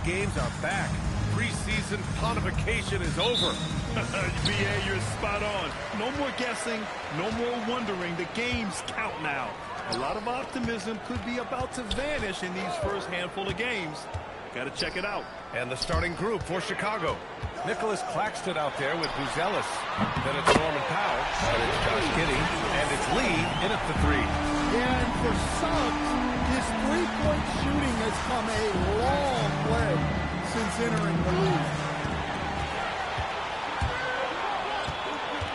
NBA games are back. Preseason pontification is over. BA, you're spot on. No more guessing, no more wondering. The games count now. A lot of optimism could be about to vanish in these first handful of games. Got to check it out. And the starting group for Chicago. Nicholas Claxton out there with Buzelis. Then it's Norman Powell. And it's Josh Giddey. And it's Lee in at the three. Yeah, and for Suggs, his three-point shooting has come a long way since entering the league.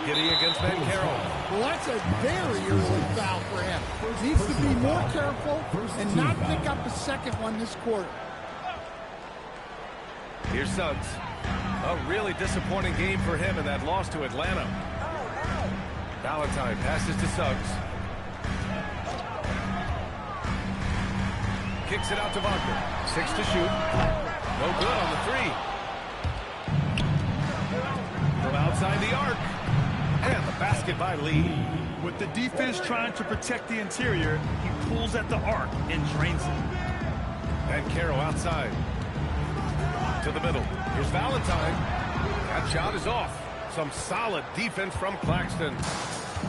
Giddey against Banchero. Well, that's a very early foul for him. Needs to be more careful and not pick up a second one this quarter. Here's Suggs. A really disappointing game for him in that loss to Atlanta. Valentine passes to Suggs. Kicks it out to Wagner. 6 to shoot. No good on the three. From outside the arc. And the basket by Lee. With the defense trying to protect the interior, he pulls at the arc and drains it. Banchero outside. To the middle. Here's Valentine. That shot is off. Some solid defense from Claxton.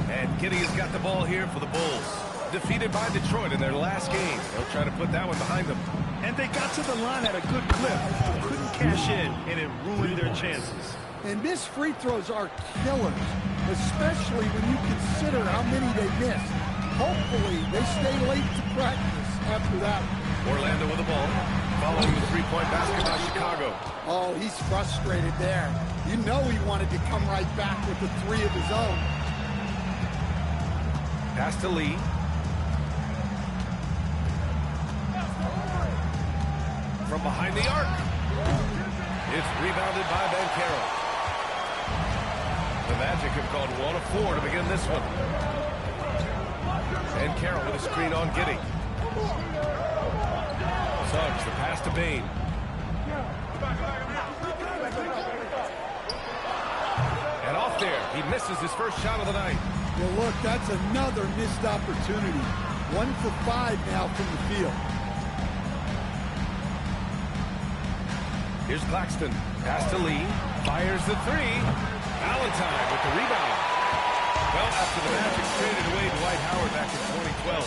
And Giddey has got the ball here for the Bulls. Defeated by Detroit in their last game. They'll try to put that one behind them. And they got to the line at a good clip. Couldn't cash in, and it ruined their chances. And missed free throws are killers, especially when you consider how many they missed. Hopefully, they stay late to practice after that. Orlando with the ball. Following the three-point basket by Chicago. Oh, he's frustrated there. You know he wanted to come right back with the three of his own. Pass to Lee. From behind the arc. It's rebounded by Banchero. The Magic have called 1 of 4 to begin this one. Banchero with a screen on Giddey. Suggs, the pass to Bane. And off there, he misses his first shot of the night. Well, look, that's another missed opportunity. 1 for 5 now from the field. Here's Claxton. Pass to Lee. Fires the three. Valentine with the rebound. Well, after the Magic traded away Dwight Howard back in 2012,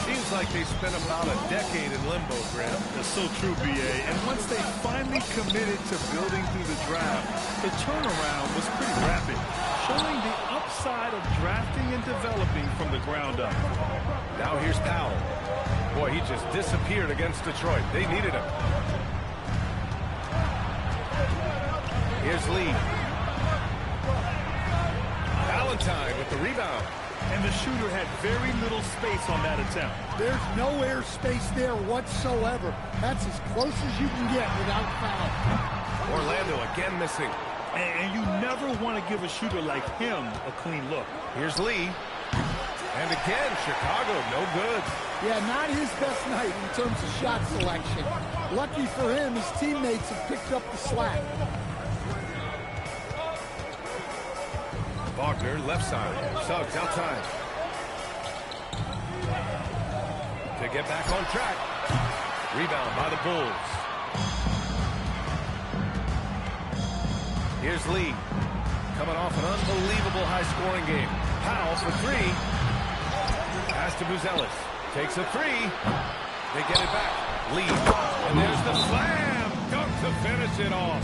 seems like they spent about a decade in limbo, Graham. That's so true, BA. And once they finally committed to building through the draft, the turnaround was pretty rapid, showing the upside of drafting and developing from the ground up. Now here's Powell. Boy, he just disappeared against Detroit. They needed him. Here's Lee. Valentine with the rebound. And the shooter had very little space on that attempt. There's no air space there whatsoever. That's as close as you can get without foul. Orlando again missing. And you never want to give a shooter like him a clean look. Here's Lee. And again, Chicago, no good. Yeah, not his best night in terms of shot selection. Lucky for him, his teammates have picked up the slack. Wagner, left side. Suggs outside. To get back on track. Rebound by the Bulls. Here's Lee. Coming off an unbelievable high-scoring game. Powell for three. Pass to Buzelis. Takes a three. They get it back. Lee. And there's the slam. Dunk to finish it off.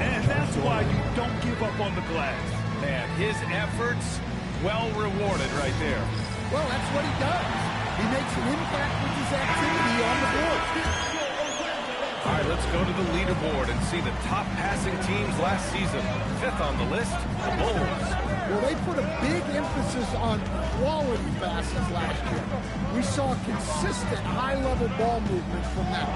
And that's why you don't give up on the glass. Man, his efforts well rewarded right there. Well, that's what he does. He makes an impact with his activity on the board. All right, let's go to the leaderboard and see the top passing teams last season. 5th on the list, the Bulls. Well, they put a big emphasis on quality passes last year. We saw consistent high-level ball movement from them.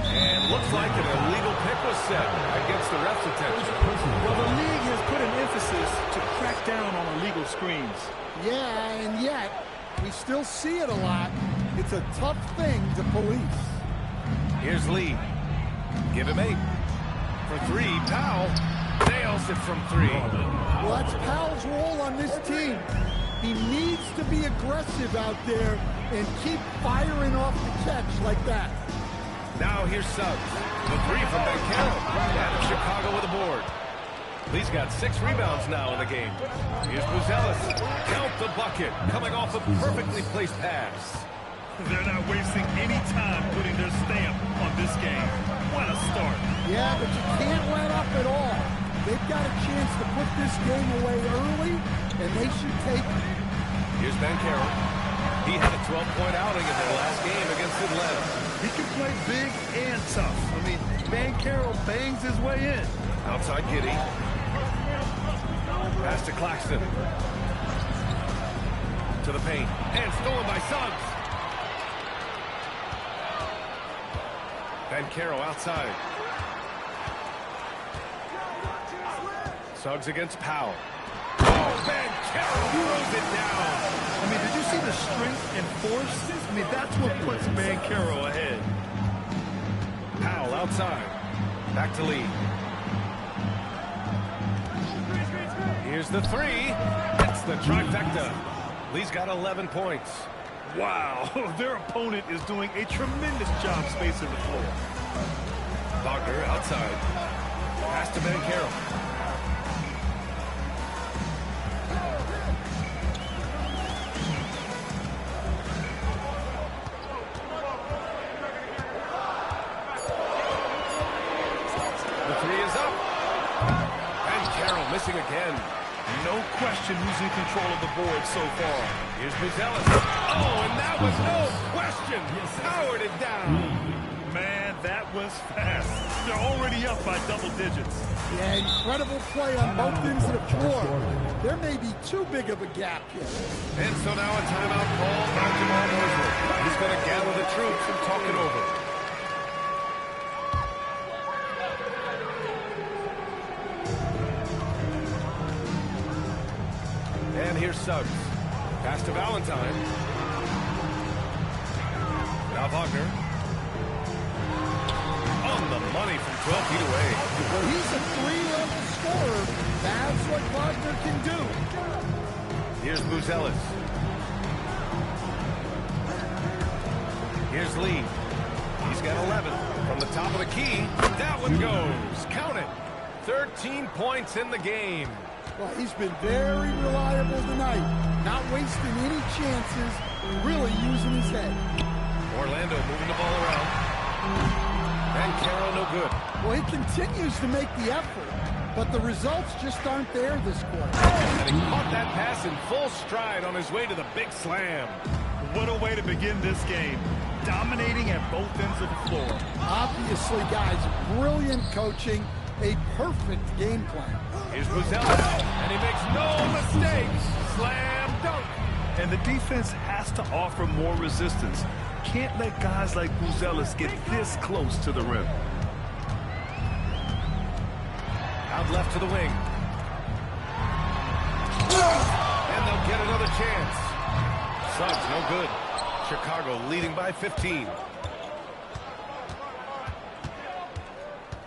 And looks like an illegal pick was set against the ref's attention. Well, the league has put an emphasis to crack down on illegal screens. Yeah, and yet, we still see it a lot. It's a tough thing to police. Here's Lee. Give him 8. For 3, Powell nails it from 3. Well, that's Powell's role on this team. He needs to be aggressive out there and keep firing off the catch like that. Now here's Suggs. The three from Banchero. And Chicago with a board. Lee's got 6 rebounds now in the game. Here's Buzelis. Count the bucket. Coming off a perfectly placed pass. They're not wasting any time putting their stamp on this game. What a start. Yeah, but you can't let up at all. They've got a chance to put this game away early, and they should take it. Here's Banchero. He had a 12-point outing in their last game against Atlanta. He can play big and tough. I mean, Banchero bangs his way in. Outside Giddey. Pass to Claxton. To the paint. And stolen by Suggs. Banchero outside. Suggs against Powell. Oh, Banchero throws it down. I mean, did you see the strength and force? I mean, that's what puts Banchero ahead. Powell outside. Back to Lee. Here's the three. It's the trifecta. Lee's got 11 points. Wow, their opponent is doing a tremendous job spacing the floor. Wagner outside. Pass to Banchero. The three is up. Banchero missing again. No question who's in control of the board so far. Here's Buzelis. Oh, and that was no question. Powered it down. Man, that was fast. They're already up by double digits. Yeah, incredible play on both ends of the floor. There may be too big of a gap here. And so now a timeout called by Jamal Mosley. He's going to gather the troops and talk it over. And here's Suggs. Pass to Valentine. Now Wagner. On the money from 12 feet away. Well, he's a 3-level scorer. That's what Wagner can do. Here's Buzelis. Here's Lee. He's got 11. From the top of the key, that one goes. Count it. 13 points in the game. Well, he's been very reliable tonight. Not wasting any chances, really using his head. Orlando moving the ball around. Banchero no good. Well, he continues to make the effort, but the results just aren't there this quarter. And he caught that pass in full stride on his way to the big slam. What a way to begin this game. Dominating at both ends of the floor. Obviously, guys, brilliant coaching, a perfect game plan. Here's Buzelis, and he makes no mistakes. Slam dunk. And the defense has to offer more resistance. Can't let guys like Buzelis get this close to the rim. Out left to the wing. And they'll get another chance. Suggs, no good. Chicago leading by 15.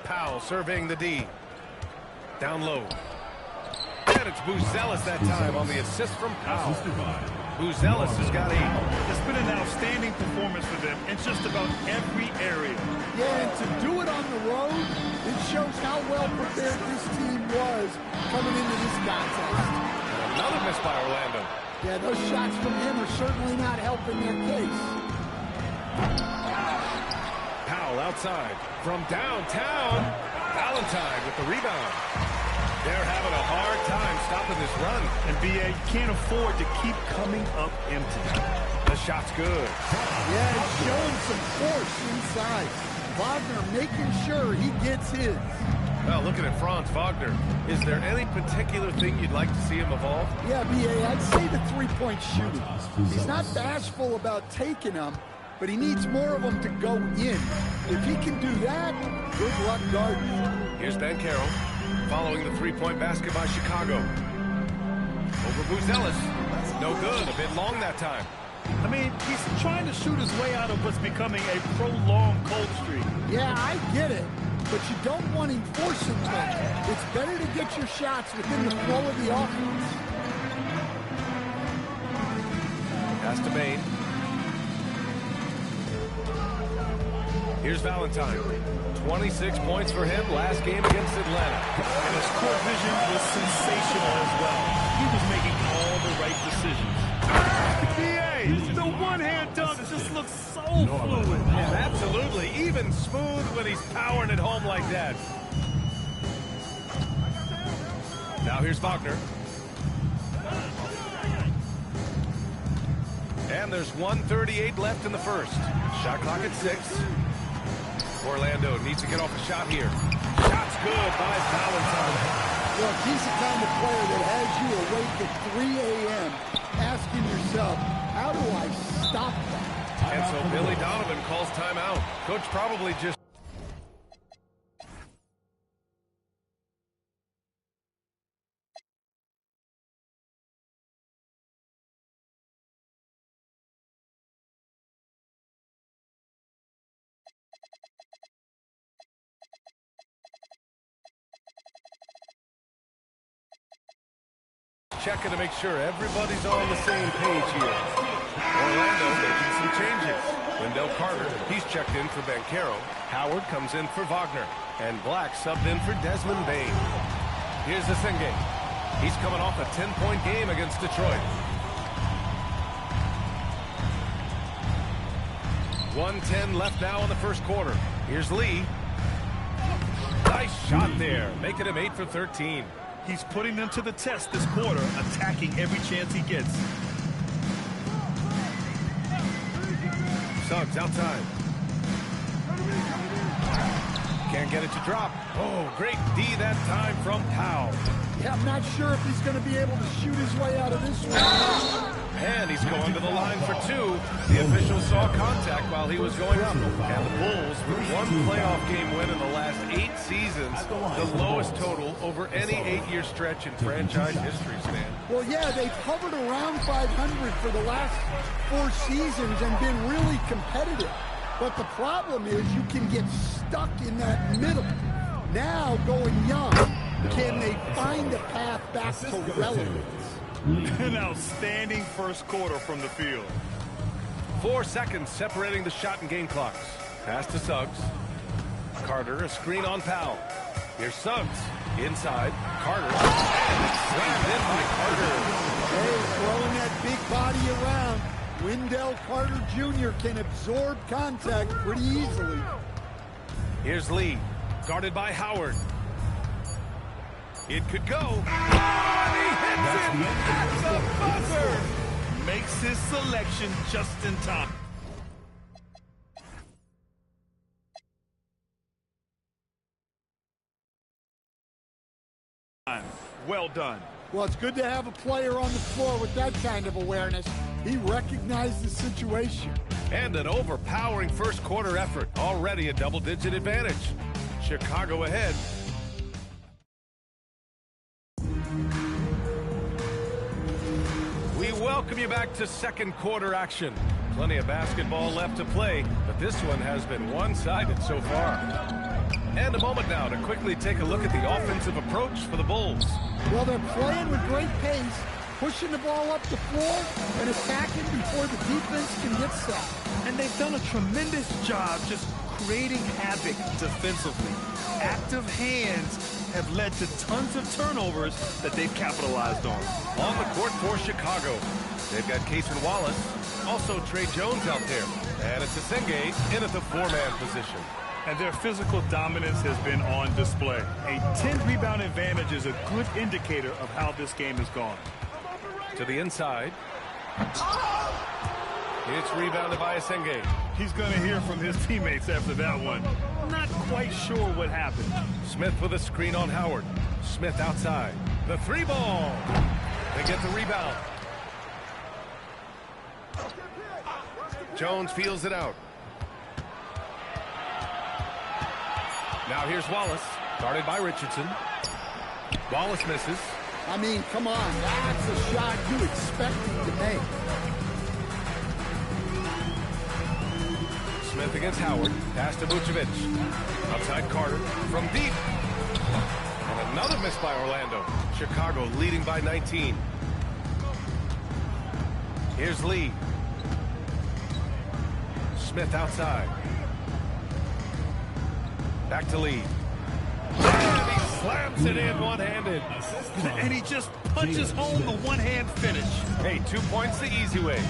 Powell surveying the D. Down low. And it's Buzelis that time on the assist from Powell. Buzelis has got 8. It's been an outstanding performance for them in just about every area. Yeah, and to do it on the road, it shows how well prepared this team was coming into this contest. Another miss by Orlando. Yeah, those shots from him are certainly not helping their case. Powell outside. From downtown, Valentine with the rebound. They're having a hard time stopping this run. And B.A. can't afford to keep coming up empty. The shot's good. Yeah, he's showing some force inside. Wagner making sure he gets his. Well, looking at Franz Wagner, is there any particular thing you'd like to see him evolve? Yeah, B.A., I'd say the three-point shooting. He's not bashful about taking them, but he needs more of them to go in. If he can do that, good luck guarding. Here's Banchero, following the three-point basket by Chicago. Over Buzelis. No good, a bit long that time. I mean, he's trying to shoot his way out of what's becoming a prolonged cold streak. Yeah, I get it, but you don't want him forcing things. It's better to get your shots within the flow of the offense. Pass to Bain. Here's Valentine. 26 points for him last game against Atlanta. And his court vision was sensational as well. He was making all the right decisions. NBA, the one-hand dunk just looks so fluid. Yeah, absolutely. Even smooth when he's powering it home like that. Now here's Wagner. And there's 1:38 left in the first. Shot clock at 6. Orlando needs to get off a shot here. Shot's good by Valentine. Look, he's the kind of player that has you awake at 3 a.m. asking yourself, how do I stop that? And so Billy Donovan calls timeout. Coach probably just... checking to make sure everybody's on the same page here. Orlando making some changes. Wendell Carter, he's checked in for Banchero. Howard comes in for Wagner. And Black subbed in for Desmond Bane. Here's Asenge. He's coming off a 10-point game against Detroit. 1:10 left now in the first quarter. Here's Lee. Nice shot there, making him 8 for 13. He's putting them to the test this quarter, attacking every chance he gets. Suggs outside. Can't get it to drop. Oh, great D that time from Powell. Yeah, I'm not sure if he's going to be able to shoot his way out of this one. And he's going to the line for 2. The official saw contact while he was going up. And the Bulls, with one playoff game win in the last 8 seasons, the lowest total over any 8-year stretch in franchise history, Stan. Well, yeah, they've hovered around 500 for the last 4 seasons and been really competitive. But the problem is you can get stuck in that middle. Now, going young, can they find a path back to relevance? An outstanding first quarter from the field. 4 seconds separating the shot and game clocks. Pass to Suggs. Carter, a screen on Powell. Here's Suggs. Inside. Carter. And it's slammed in by Carter. Hey, throwing that big body around. Wendell Carter Jr. can absorb contact pretty easily. Here's Lee. Guarded by Howard. It could go. Oh, he hits it at the buzzer. Makes his selection just in time. Well done. Well, it's good to have a player on the floor with that kind of awareness. He recognized the situation. And an overpowering first quarter effort. Already a double-digit advantage. Chicago ahead. We welcome you back to second quarter action. Plenty of basketball left to play, but this one has been one-sided so far. And a moment now to quickly take a look at the offensive approach for the Bulls. Well, they're playing with great pace, pushing the ball up the floor and attacking before the defense can get set. And they've done a tremendous job just creating havoc defensively. Active hands have led to tons of turnovers that they've capitalized on. On the court for Chicago, they've got Cason Wallace, also Trey Jones out there. And it's Asenge in at the 4-man position. And their physical dominance has been on display. A 10-rebound advantage is a good indicator of how this game has gone. To the inside. It's rebounded by Asenge. He's going to hear from his teammates after that one. Not quite sure what happened. Smith with a screen on Howard. Smith outside. The 3-ball. They get the rebound. Jones feels it out. Now here's Wallace, guarded by Richardson. Wallace misses. I mean, come on, that's a shot you expect him to make. Smith against Howard. Pass to Vucevic. Outside Carter from deep. And another miss by Orlando. Chicago leading by 19. Here's Lee. Smith outside. Back to lead. And he slams it in one-handed. And he just punches home the one-hand finish. Hey, 2 points the easy way.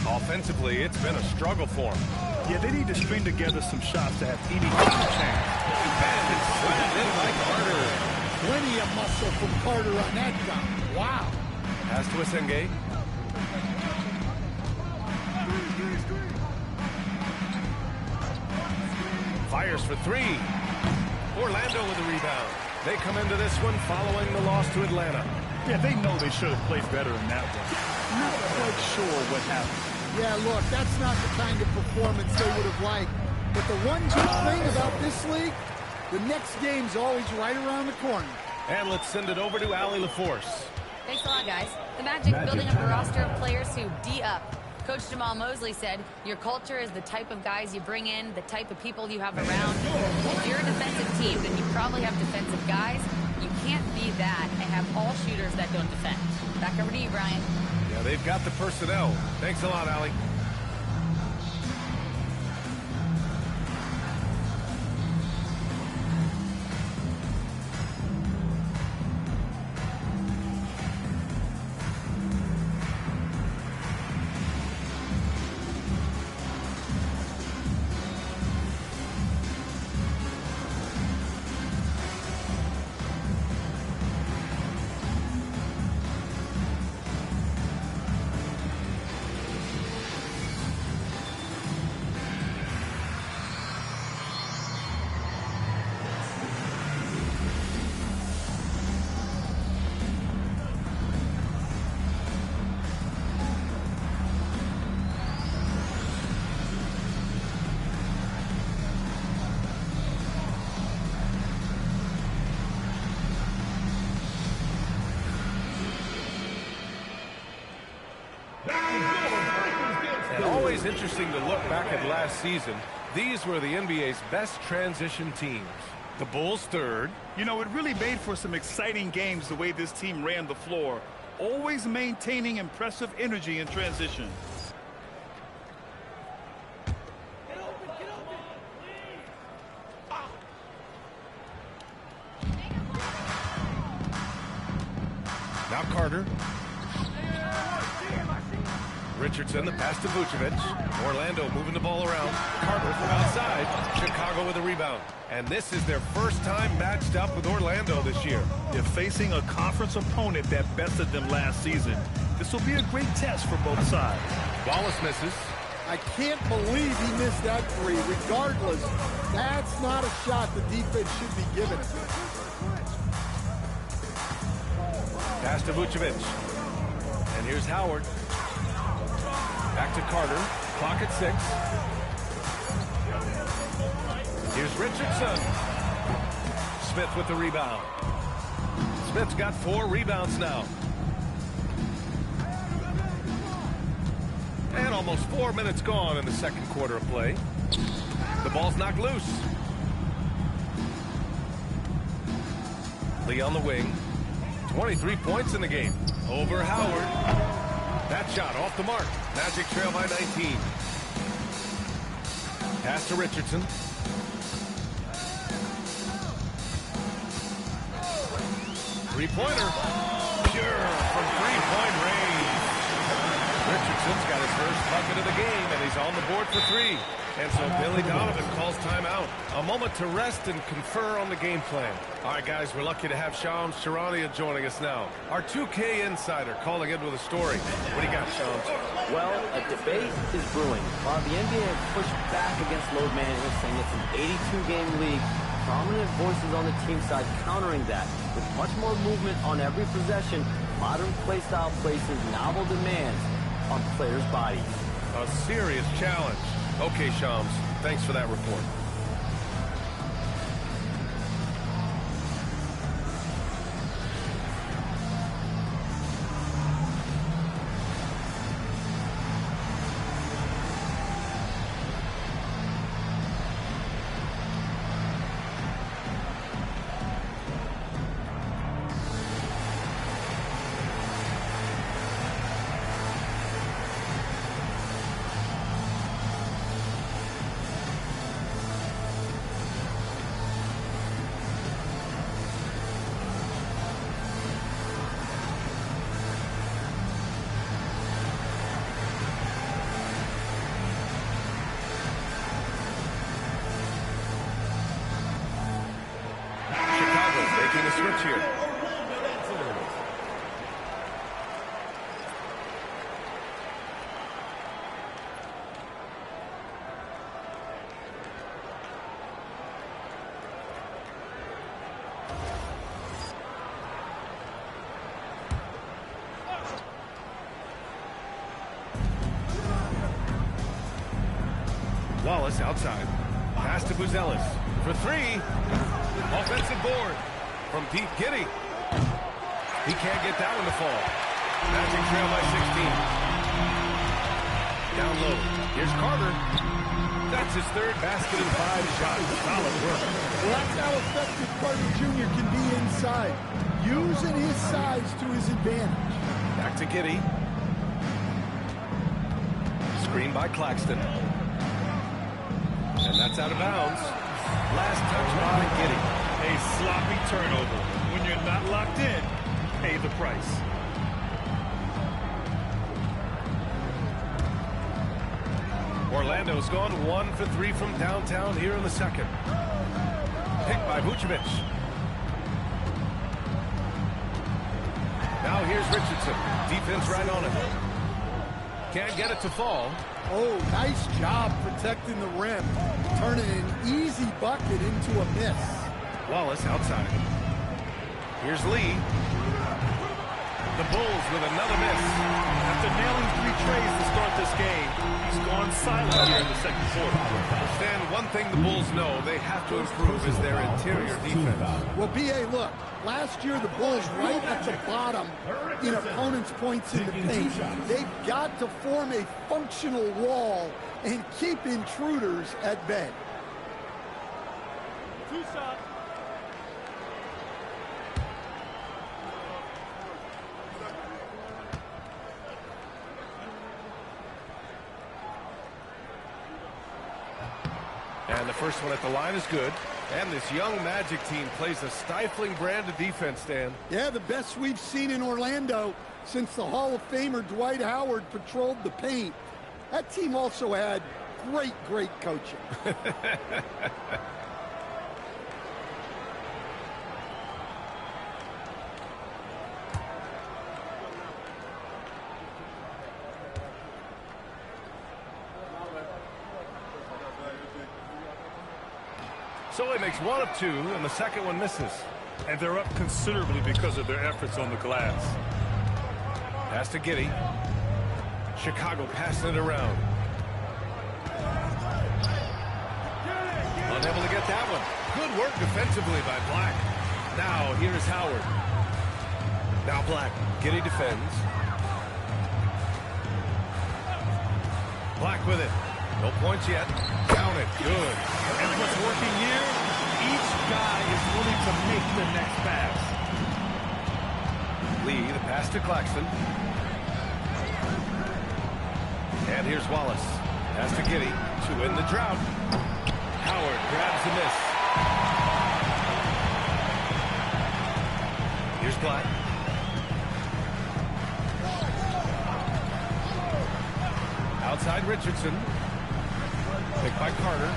Offensively, it's been a struggle for him. Yeah, they need to string together some shots to have any kind of chance. And it's slammed in by Carter. Plenty of muscle from Carter on that dunk. Wow. Pass to Asenge. Fires for three. Orlando with the rebound. They come into this one following the loss to Atlanta. Yeah, they know they should have played better in that one. Not quite sure what happened. Yeah, look, that's not the kind of performance they would have liked. But the one good thing about this league, the next game's always right around the corner. And let's send it over to Allie LaForce. Thanks a lot, guys. The Magic building up a roster of players who D-up. Coach Jamal Mosley said, your culture is the type of guys you bring in, the type of people you have around. If you're a defensive team, then you probably have defensive guys. You can't be that and have all shooters that don't defend. Back over to you, Brian. Yeah, they've got the personnel. Thanks a lot, Allie. And always interesting to look back at last season. These were the NBA's best transition teams. The Bulls third. You know, it really made for some exciting games the way this team ran the floor, always maintaining impressive energy in transition. Now Carter. Richardson, the pass to Vucevic. Orlando moving the ball around. Carter from outside. Chicago with a rebound. And this is their first time matched up with Orlando this year. They're facing a conference opponent that bested them last season. This will be a great test for both sides. Wallace misses. I can't believe he missed that three. Regardless, that's not a shot the defense should be giving him. Pass to Vucevic. And here's Howard. Back to Carter. Clock at 6. Here's Richardson. Smith with the rebound. Smith's got 4 rebounds now. And almost 4 minutes gone in the second quarter of play. The ball's knocked loose. Lee on the wing. 23 points in the game. Over Howard. That shot off the mark. Magic trail by 19. Pass to Richardson. Three-pointer. Pure from three-point range. Richardson's got his first bucket of the game, and he's on the board for 3. And so Billy Donovan calls timeout. A moment to rest and confer on the game plan. All right, guys, we're lucky to have Shams Charania joining us now. Our 2K insider calling in with a story. What do you got, Shams? Well, a debate is brewing. While the NBA has pushed back against load management, saying it's an 82-game league, prominent voices on the team side countering that. With much more movement on every possession, modern play style places novel demands on players' bodies. A serious challenge. Okay, Shams, thanks for that report. switch here. Wallace outside. Pass to Buzelis for three. Offensive board from deep. Giddey. He can't get that one to fall. Magic trail by 16. Down low. Here's Carter. That's his third basket and 5 shots. Solid work. Well, that's how effective Carter Jr. can be inside, using his size to his advantage. Back to Giddey. Screen by Claxton. And that's out of bounds. Last touch by Giddey. A sloppy turnover. When you're not locked in, pay the price. Orlando's gone 1 for 3 from downtown here in the second. Picked by Vucevic. Now here's Richardson. Defense right on him. Can't get it to fall. Oh, nice job protecting the rim, turning an easy bucket into a miss. Wallace outside. Here's Lee. The Bulls with another miss. After nailing 3 trays to start this game, he's gone silent here in the second quarter. Stan, one thing the Bulls know they have to improve is their interior defense. Well, B.A., look, last year the Bulls right at the bottom in opponents' points in the paint. They've got to form a functional wall and keep intruders at bay. 2 shots. And the first one at the line is good. And this young Magic team plays a stifling brand of defense, Stan. Yeah, the best we've seen in Orlando since the Hall of Famer Dwight Howard patrolled the paint. That team also had great coaching. So he makes 1 of 2, and the second one misses. And they're up considerably because of their efforts on the glass. Pass to Giddey. Chicago passing it around. Unable to get that one. Good work defensively by Black. Now here's Howard. Now Black. Giddey defends. Black with it. No points yet. Count it. Good. And what's working here, each guy is willing to make the next pass. Lee, the pass to Claxton. And here's Wallace. Pass to Giddey to end the drought. Howard grabs the miss. Here's Black. Outside Richardson. Picked by Carter.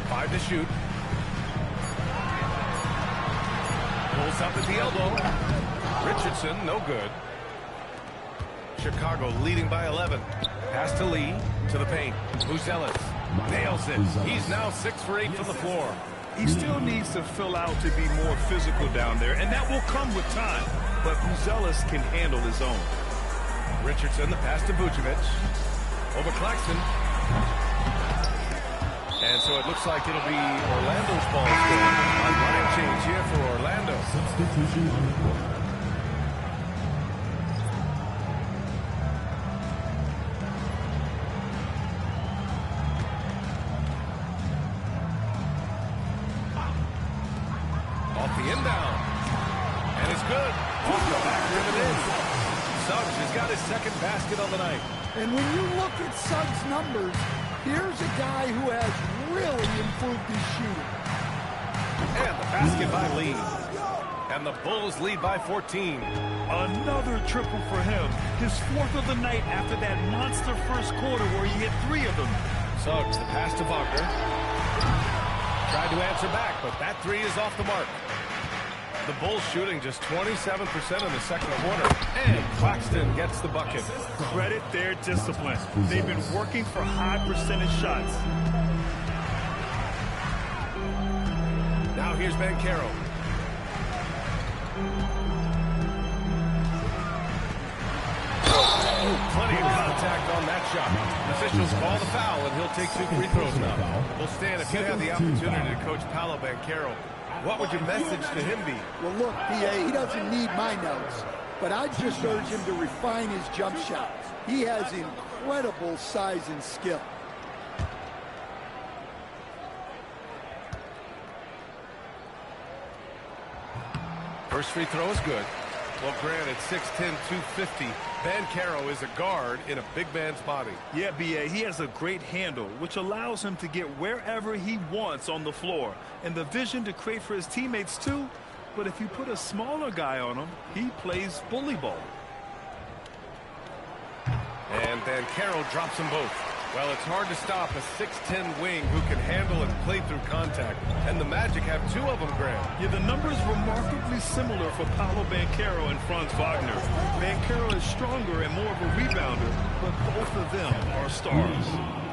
5 to shoot. Pulls up at the elbow. Richardson, no good. Chicago leading by 11. Pass to Lee, to the paint. Buzelis nails it. He's now 6 for 8 from the floor. He still needs to fill out to be more physical down there, and that will come with time. But Buzelis can handle his own. Richardson, the pass to Vucevic. Over Claxton. And so it looks like it'll be Orlando's ball score. On line change here for Orlando. Substitution on the court. Off the inbound. And it's good. Off the back rim it is. Suggs has got his second basket on the night. And when you look at Suggs' numbers, here's a guy who has really improved his shooting. And the basket by Lee. And the Bulls lead by 14. Another triple for him. His 4th of the night after that monster first quarter where he hit 3 of them. Suggs, the pass to Wagner. Tried to answer back, but that three is off the mark. The Bulls shooting just 27% in the second quarter. And Claxton gets the bucket. Credit their discipline. They've been working for high percentage shots. Now here's Banchero. Plenty of contact on that shot. Officials call the foul, and he'll take 2 free throws now. Well, Stan, if you had the opportunity to coach Paolo Banchero, what would your message to him be? Well, look, PA, he doesn't need my notes, but I'd just urge him to refine his jump shot. He has incredible size and skill. First free throw is good. Well, granted, 6'10", 250. Banchero is a guard in a big man's body. Yeah, B.A., he has a great handle, which allows him to get wherever he wants on the floor. And the vision to create for his teammates, too. But if you put a smaller guy on him, he plays bully ball. And Banchero drops them both. Well, it's hard to stop a 6'10" wing who can handle and play through contact. And the Magic have 2 of them, Graham. Yeah, the numbers remarkably similar for Paolo Banchero and Franz Wagner. Banchero is stronger and more of a rebounder, but both of them are stars.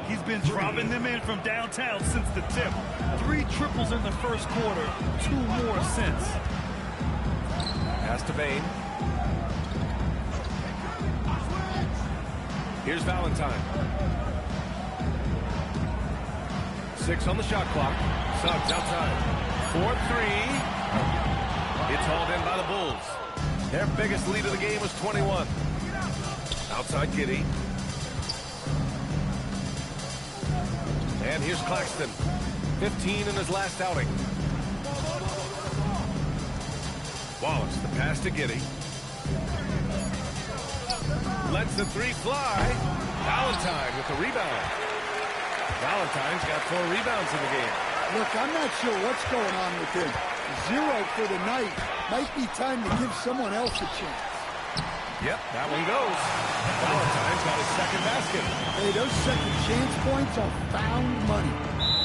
He's been dropping them in from downtown since the tip. 3 triples in the first quarter, 2 more since. Pass to Bane. Here's Valentine. 6 on the shot clock. Suggs outside. 4-3. It's hauled in by the Bulls. Their biggest lead of the game was 21. Outside Giddey. And here's Claxton. 15 in his last outing. Wallace, the pass to Giddey. Lets the 3 fly. Valentine with the rebound. Valentine's got 4 rebounds in the game. Look, I'm not sure what's going on with him. 0 for the night. Might be time to give someone else a chance. Yep, that one goes. Valentine's got his second basket. Hey, those second chance points are found money.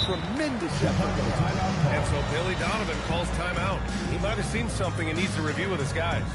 Tremendous effort. And so Billy Donovan calls timeout. He might have seen something and needs to review with his guys.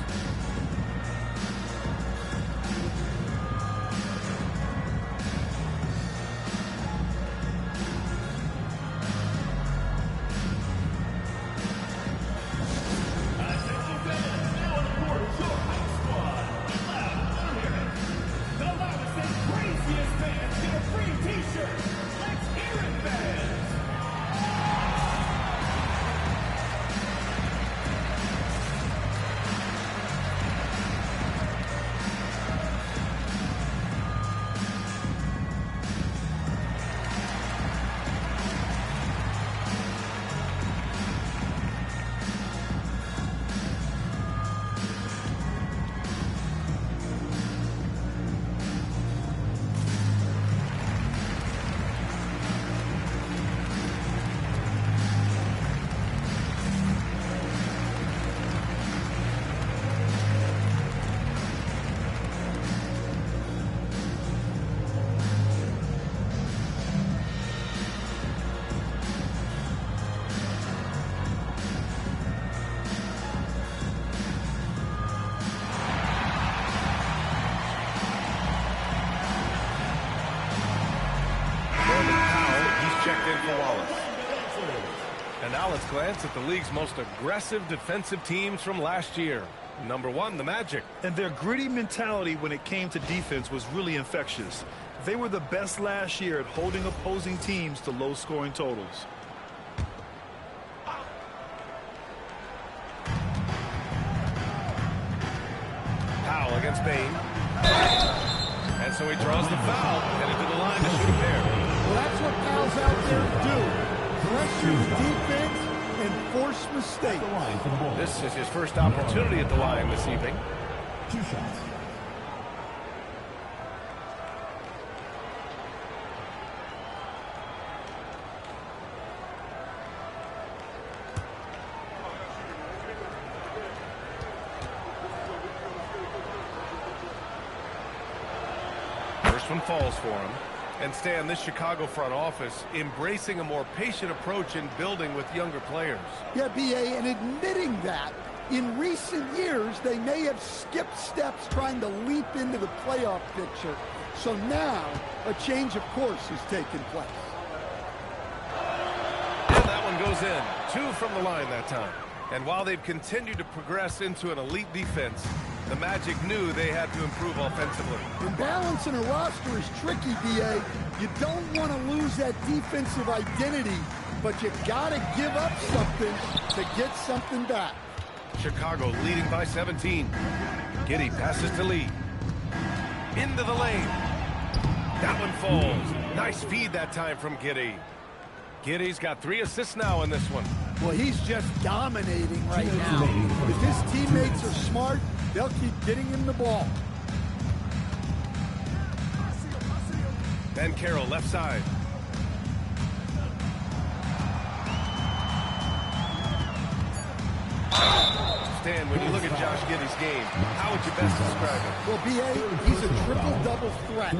And now let's glance at the league's most aggressive defensive teams from last year. Number 1, the Magic. And their gritty mentality when it came to defense was really infectious. They were the best last year at holding opposing teams to low-scoring totals. Powell against Bane. And so he draws the foul, headed to the line to shoot a pair. Well, that's what Powell's out there to do. Pressure the defense and force mistakes. This is his first opportunity at the line this evening. 2 shots. First one falls for him. And Stan, this Chicago front office embracing a more patient approach in building with younger players. Yeah, B.A., and admitting that in recent years they may have skipped steps trying to leap into the playoff picture. So now a change of course is taking place. And that one goes in. 2 from the line that time. And while they've continued to progress into an elite defense, the Magic knew they had to improve offensively. And balancing a roster is tricky, B.A. You don't want to lose that defensive identity, but you got to give up something to get something back. Chicago leading by 17. Giddey passes to Lee. Into the lane. That one falls. Nice feed that time from Giddey. Giddey's got 3 assists now in this one. Well, he's just dominating right now. If his teammates are smart, they'll keep getting him the ball. Banchero left side. Stan, when you look at Josh Giddey's game, how would you best describe it? Well, B.A., he's a triple-double threat.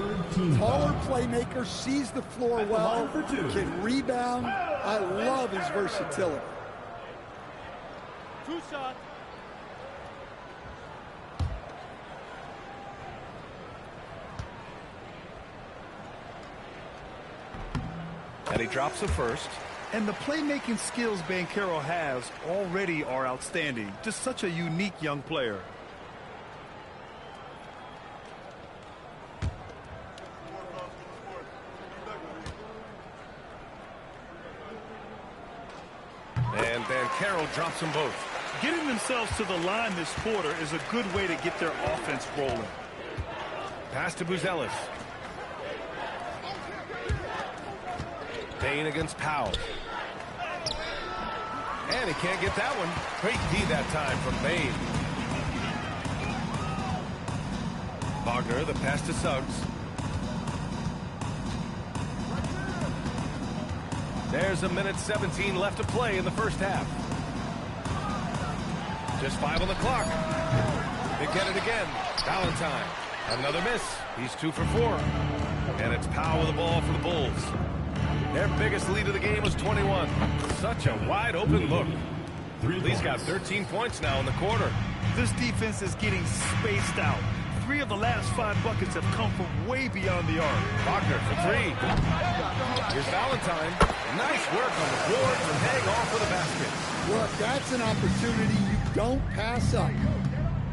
Taller playmaker, sees the floor well, can rebound. I love his versatility. 2 shots. And he drops the first. And the playmaking skills Banchero has already are outstanding. Just such a unique young player. And Banchero drops them both. Getting themselves to the line this quarter is a good way to get their offense rolling. Pass to Buzelis. Bane against Powell. And he can't get that one. Great D that time from Bane. Wagner, the pass to Suggs. There's a minute 17 left to play in the first half. Just 5 on the clock. They get it again. Valentine. Another miss. He's 2 for 4. And it's Powell with the ball for the Bulls. Their biggest lead of the game was 21. Such a wide open look. Lee's got 13 points now in the quarter. This defense is getting spaced out. 3 of the last 5 buckets have come from way beyond the arc. Wagner for 3. Here's Valentine. Nice work on the board to hang off with a basket. Look, that's an opportunity you don't pass up.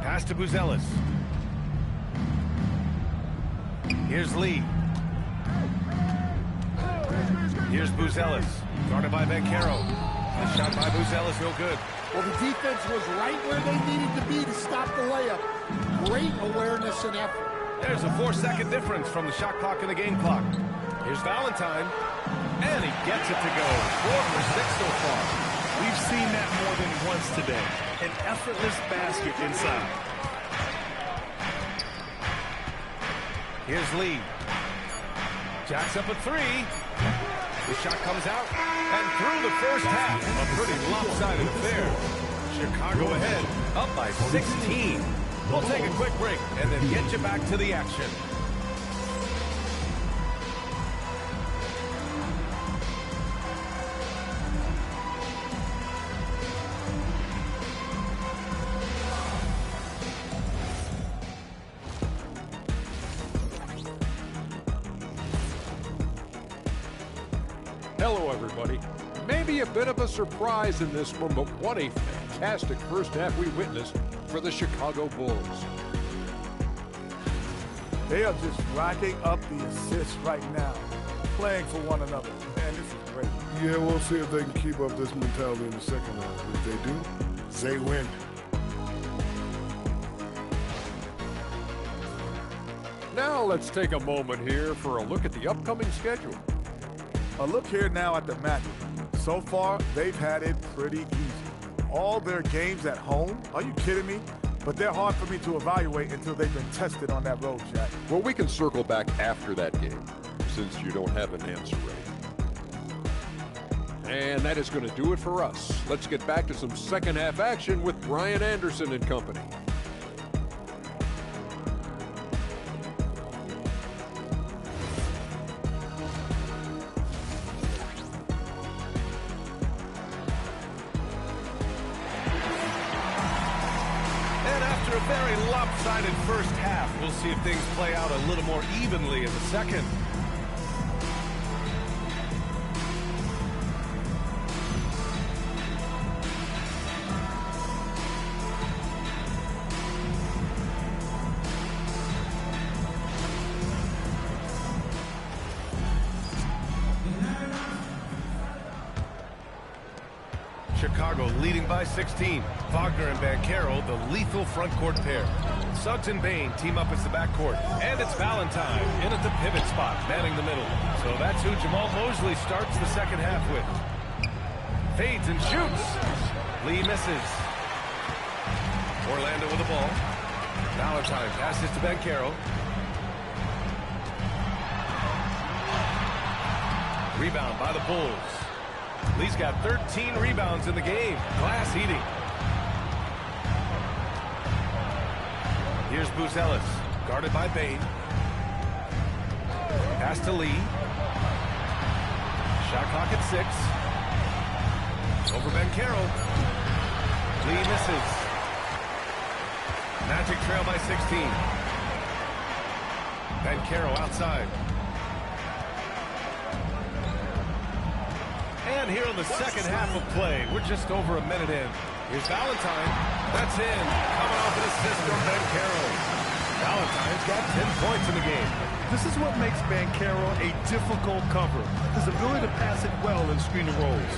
Pass to Buzelis. Here's Lee. Here's Buzelis. Guarded by Banchero. The shot by Buzelis, no good. Well, the defense was right where they needed to be to stop the layup. Great awareness and effort. There's a 4-second difference from the shot clock and the game clock. Here's Valentine. And he gets it to go. 4 for 6 so far. We've seen that more than once today. An effortless basket inside. Here's Lee. Jacks up a 3. The shot comes out. And through the first half, a pretty lopsided affair. Chicago ahead, up by 16. We'll take a quick break and then get you back to the action. Hello, everybody. Maybe a bit of a surprise in this one, but what a fantastic first half we witnessed for the Chicago Bulls. They are just racking up the assists right now, playing for one another. Man, this is great. Yeah, we'll see if they can keep up this mentality in the second half. If they do, they win. Now let's take a moment here for a look at the upcoming schedule. A look here now at the Magic. So far, they've had it pretty easy. All their games at home? Are you kidding me? But they're hard for me to evaluate until they've been tested on that road, Jack. Well, we can circle back after that game, since you don't have an answer ready. And that is going to do it for us. Let's get back to some second half action with Brian Anderson and company. very lopsided first half. We'll see if things play out a little more evenly in the second. Chicago leading by 16. Wagner and Banchero, the lethal front court pair. Suggs and Bane team up as the backcourt. And it's Valentine in at the pivot spot, manning the middle. So that's who Jamal Mosley starts the second half with. Fades and shoots. Lee misses. Orlando with the ball. Valentine passes to Banchero. Rebound by the Bulls. Lee's got 13 rebounds in the game. Glass eating. Here's Buzelis, guarded by Bane. Pass to Lee. Shot clock at 6. Over Banchero. Lee misses. Magic trail by 16. Banchero outside. And here in the second half of play, we're just over a minute in. Here's Valentine. That's in. Coming off an assist from Banchero. Valentine's got 10 points in the game. This is what makes Banchero a difficult cover. His ability to pass it well in screen and rolls.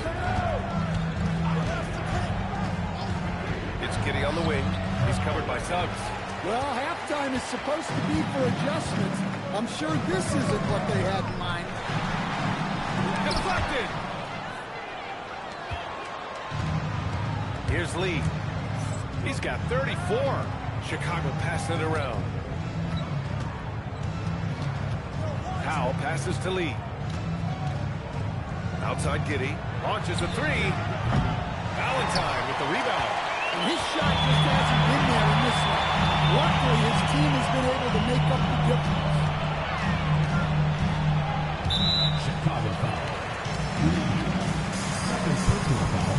It's Giddey on the wing. He's covered by Suggs. Well, halftime is supposed to be for adjustments. I'm sure this isn't what they had in mind. Deflected. Here's Lee. He's got 34. Chicago passing it around. Powell passes to Lee. Outside Giddey. Launches a 3. Valentine with the rebound. And his shot just hasn't been there in this one. Luckily, his team has been able to make up the difference. Chicago foul. Second personal foul.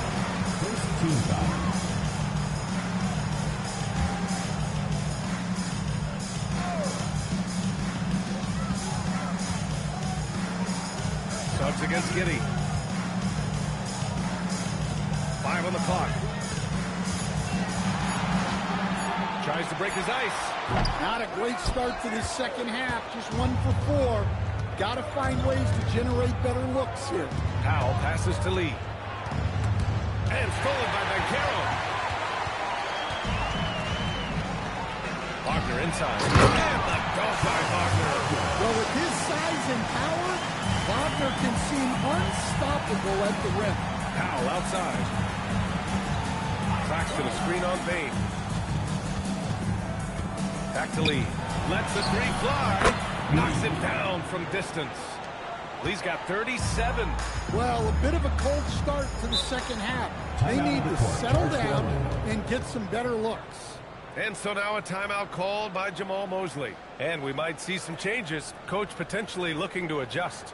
First team foul. Suggs against Giddey. 5 on the clock. Tries to break his ice. Not a great start to this second half. Just 1 for 4. Got to find ways to generate better looks here. Powell passes to Lee. And stolen by Banchero. Wagner inside. And let go by Wagner. Well, with his size and power, Wagner can seem unstoppable at the rim. Powell outside. Cracks to the screen on Bane. Back to Lee. Lets the 3 fly. Knocks it down from distance. Lee's got 37. Well, a bit of a cold start to the second half. They need to settle down and get some better looks. And so now a timeout called by Jamal Mosley. And we might see some changes. Coach potentially looking to adjust.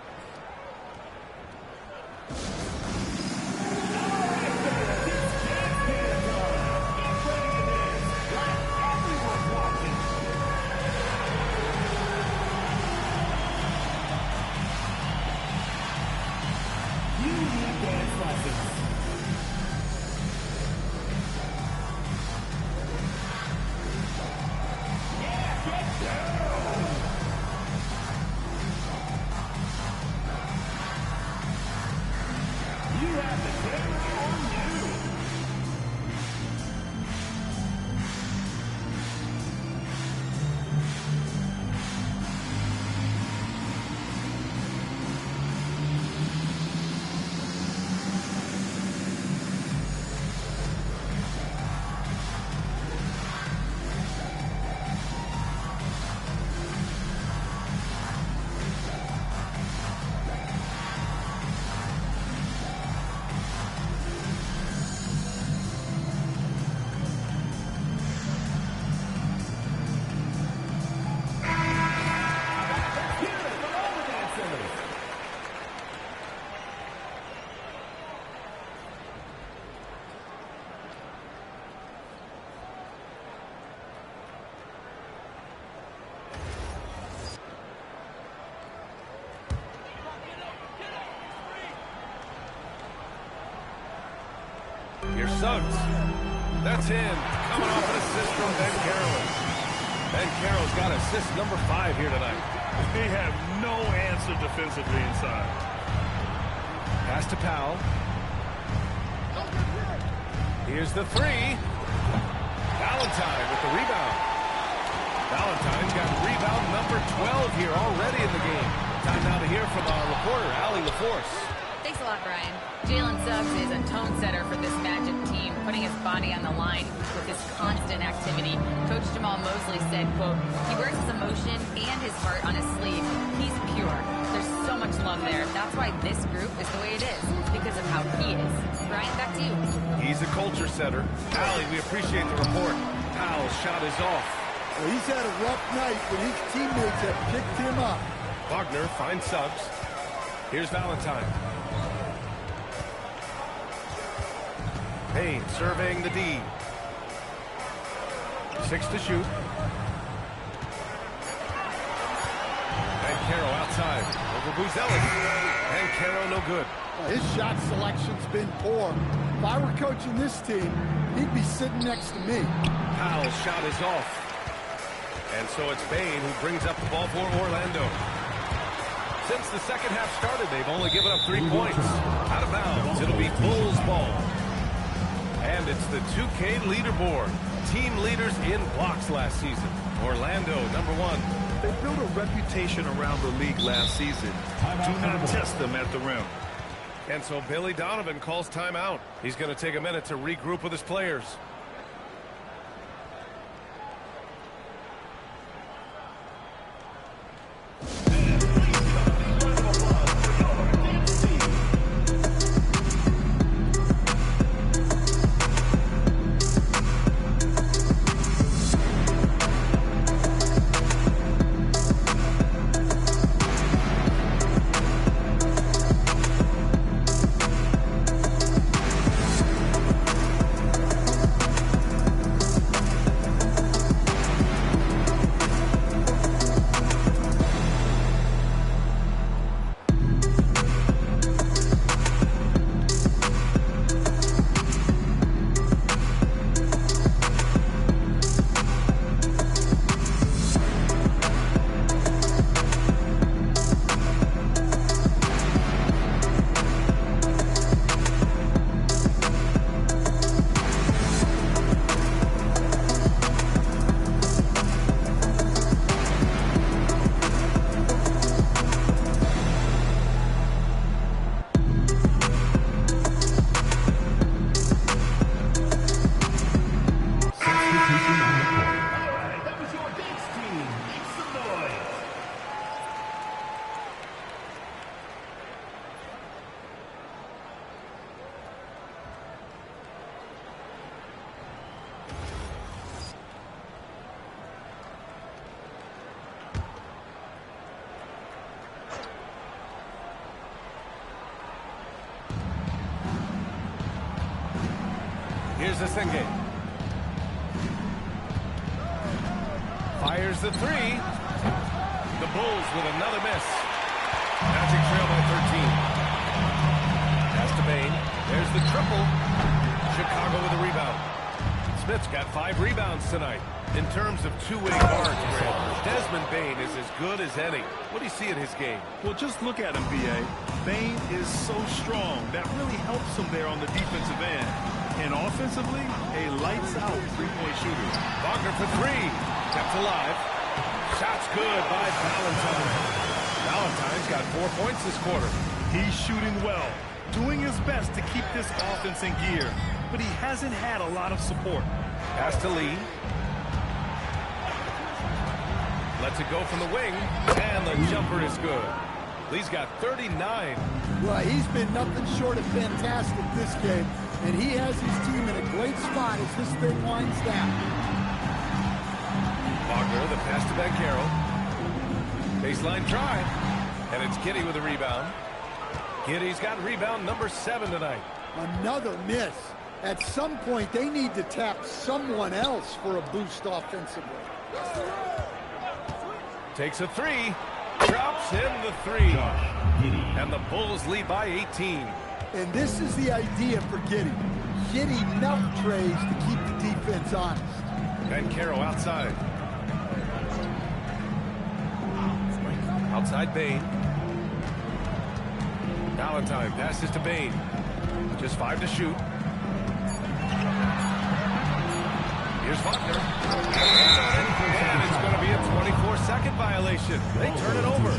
Here's Suggs. That's in. Coming off an assist from Ben Carroll. Ben Carroll's got assist number 5 here tonight. They have no answer defensively inside. Pass to Powell. Here's the 3. Valentine with the rebound. Valentine's got rebound number 12 here already in the game. Time now to hear from our reporter, Allie LaForce. Thanks a lot, Brian. Jalen Suggs is a tone setter for this Magic team, putting his body on the line with his constant activity. Coach Jamal Mosley said, quote, he wears his emotion and his heart on his sleeve. He's pure. There's so much love there. That's why this group is the way it is, because of how he is. Brian, back to you. He's a culture setter. Allie, we appreciate the report. Powell's shot is off. Well, he's had a rough night, but his teammates have picked him up. Wagner finds Suggs. Here's Valentine. Payne surveying the D. 6 to shoot. And Carroll outside. Over Buzelis. And Carroll no good. His shot selection's been poor. If I were coaching this team, he'd be sitting next to me. Powell's shot is off. And so it's Bane who brings up the ball for Orlando. Since the second half started, they've only given up 3 points. Out of bounds, it'll be Bulls ball. And it's the 2K leaderboard. Team leaders in blocks last season. Orlando, number 1. They built a reputation around the league last season. Do not test them at the rim. And so Billy Donovan calls timeout. He's going to take a minute to regroup with his players. Here's the Senge. Fires the 3. The Bulls with another miss. Magic trail by 13. Pass to Bane. There's the triple. Chicago with a rebound. Smith's got 5 rebounds tonight. In terms of two-way guards, Desmond Bane is as good as any. What do you see in his game? Well, just look at him, B.A. Bane is so strong. That really helps him there on the defensive end. And offensively, a lights-out three-point shooter. Wagner for 3. Kept alive. Shot's good by Valentine. Valentine's got 4 points this quarter. He's shooting well, doing his best to keep this offense in gear. But he hasn't had a lot of support. Pass to Lee. Lets it go from the wing, and the jumper is good. Lee's got 39. Well, he's been nothing short of fantastic this game, and he has his team in a great spot as this thing winds down. Wagner, the pass to Ben Carroll. Baseline drive, and it's Giddey with a rebound. Giddey's got rebound number 7 tonight. Another miss. At some point, they need to tap someone else for a boost offensively. Takes a 3. Drops in the 3. And the Bulls lead by 18. And this is the idea for Giddey. Giddey melt trays to keep the defense honest. Banchero outside. Outside Bane. Valentine passes to Bane. Just 5 to shoot. Here's Wagner. And it's going to be a 24-second violation. They turn it over.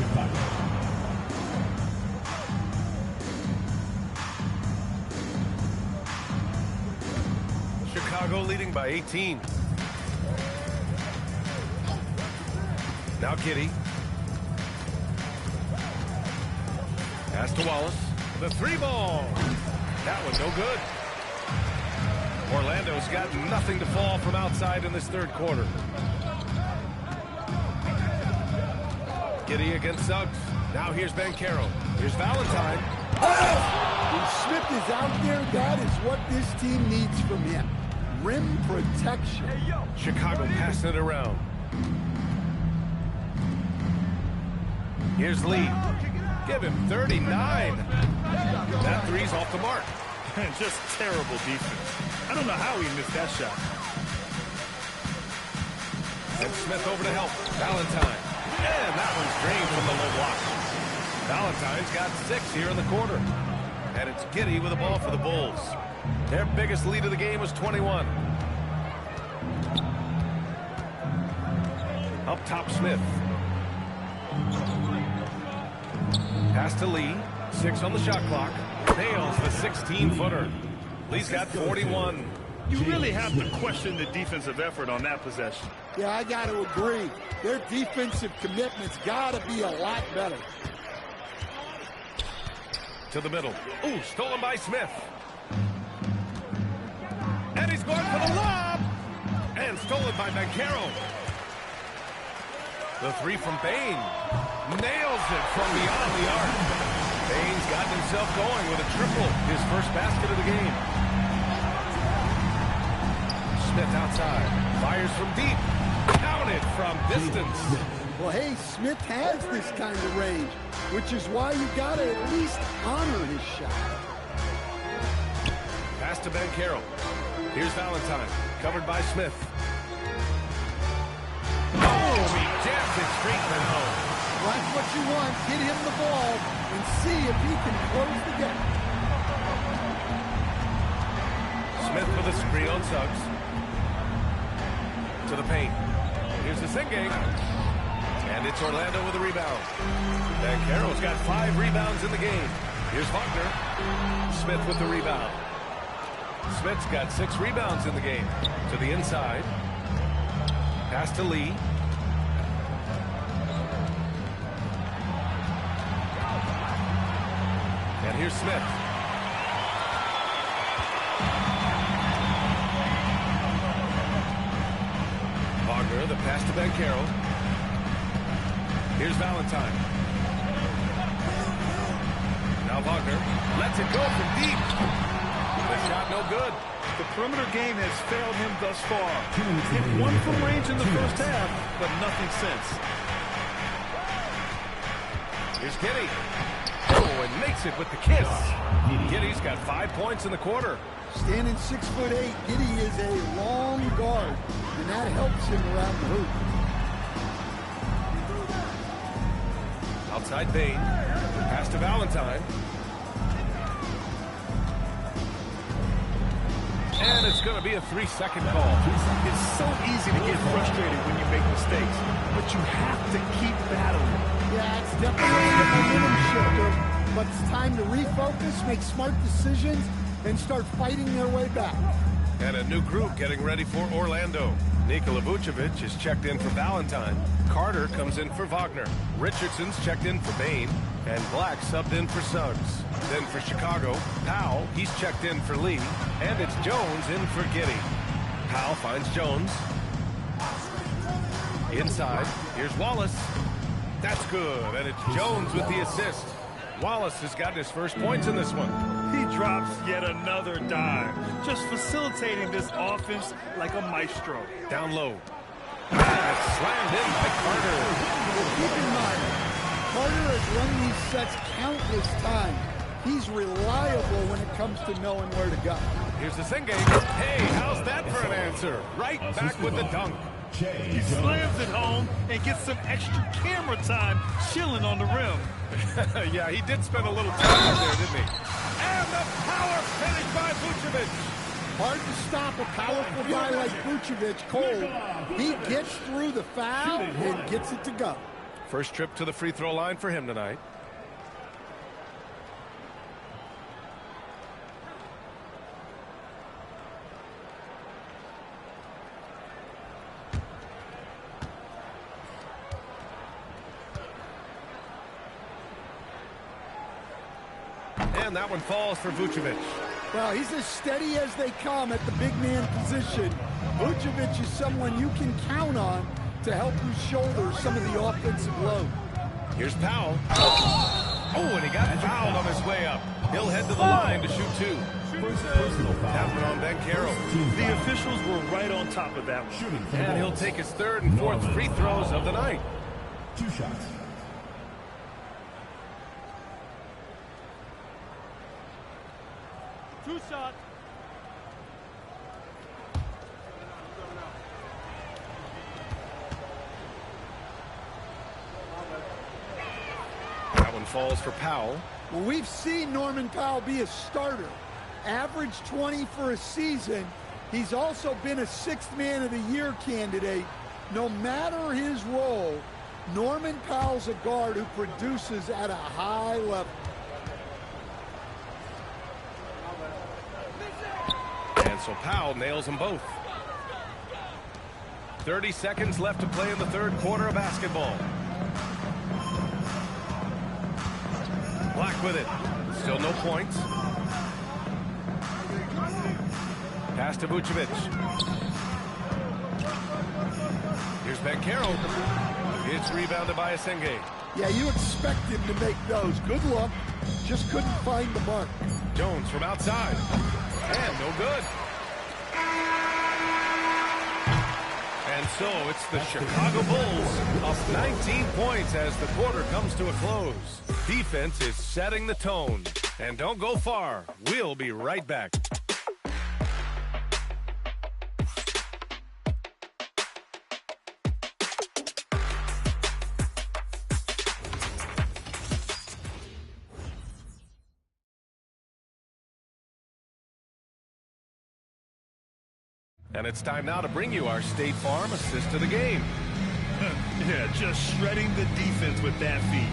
Chicago leading by 18. Now Giddey. Pass to Wallace. The 3-ball. That one no good. Orlando's got nothing to fall from outside in this third quarter. Giddey against Suggs. Now here's Banchero. Here's Valentine. When Smith is out there, that is what this team needs from him. Rim protection. Chicago passing it around. Here's Lee. Give him 39. That three's off the mark. Just terrible defense. I don't know how he missed that shot. And Smith over to help. Valentine. And that one's drained from the low block. Valentine's got 6 here in the quarter. And it's Giddey with the ball for the Bulls. Their biggest lead of the game was 21. Up top, Smith. Pass to Lee. 6 on the shot clock. Nails the 16-footer. Lee's got 41. You really have to question the defensive effort on that possession. Yeah, I got to agree. Their defensive commitment's got to be a lot better. To the middle. Ooh, stolen by Smith. And he's going for the lob. And stolen by Banchero. The 3 from Bane. Nails it from beyond the arc. Bane's gotten himself going with a triple. His first basket of the game. Smith outside. Fires from deep. Counted from distance. Well, hey, Smith has this kind of range, which is why you got to at least honor his shot. Pass to Banchero. Here's Valentine. Covered by Smith. Oh, he jams it straight to home. That's what you want. Get him the ball and see if he can close the gap. Smith with a screen on Suggs. To the paint. Here's the Singing. And it's Orlando with a rebound. Banchero's got 5 rebounds in the game. Here's Wagner. Smith with the rebound. Smith's got 6 rebounds in the game. To the inside. Pass to Lee. And here's Smith. Wagner, the pass to Banchero. Here's Valentine. Now Wagner lets it go from deep. The shot no good. The perimeter game has failed him thus far. Hit 1 from range in the first half, but nothing since. Here's Giddey. Oh, and makes it with the kiss. Giddey's got 5 points in the quarter. Standing 6'8", Giddey is a long guard, and that helps him around the hoop. Outside Bane. Pass to Valentine. And it's going to be a 3-second call. It's so easy to get frustrated when you make mistakes, but you have to keep battling. Yeah, it's definitely a momentum shifter, but it's time to refocus, make smart decisions, and start fighting their way back. And a new group getting ready for Orlando. Nikola Vucevic is checked in for Valentine. Carter comes in for Wagner. Richardson's checked in for Bane. And Black subbed in for Suggs. Then for Chicago, Powell, he's checked in for Lee. And it's Jones in for Giddey. Powell finds Jones. Inside, here's Wallace. That's good, and it's Jones with the assist. Wallace has gotten his first points in this one. He drops yet another dime, just facilitating this offense like a maestro. Down low. And it's slammed in by Carter. Well, keep in mind, Carter has run these sets countless times. He's reliable when it comes to knowing where to go. Here's the Senge. Hey, how's that for an answer? Right back with the dunk. He slams it home and gets some extra camera time chilling on the rim. Yeah, he did spend a little time there, didn't he? And the power finish by Vucevic. Hard to stop a powerful guy like Vucevic cold. He gets through the foul and gets it to go. First trip to the free throw line for him tonight. And that one falls for Vucevic. Well, he's as steady as they come at the big man position. Vucevic is someone you can count on to help you shoulder some of the offensive load. Here's Powell. Oh, and he got fouled on his way up. He'll head to the line to shoot two. That one on Banchero. The officials were right on top of that one. And he'll take his third and fourth free throws of the night. 2 shots. Two shots. That one falls for Powell. Well, we've seen Norman Powell be a starter. Average 20 for a season. He's also been a sixth man of the year candidate. No matter his role, Norman Powell's a guard who produces at a high level. And so Powell nails them both. 30 seconds left to play in the third quarter of basketball. Black with it. Still no points. Pass to Vucevic. Here's Banchero. It's rebounded by Asenge. Yeah, you expect him to make those. Good luck. Just couldn't find the mark. Jones from outside. And no good. And so it's the Chicago Bulls up 19 points as the quarter comes to a close. Defense is setting the tone. And don't go far. We'll be right back. And it's time now to bring you our State Farm assist of the game. Yeah, just shredding the defense with that feed.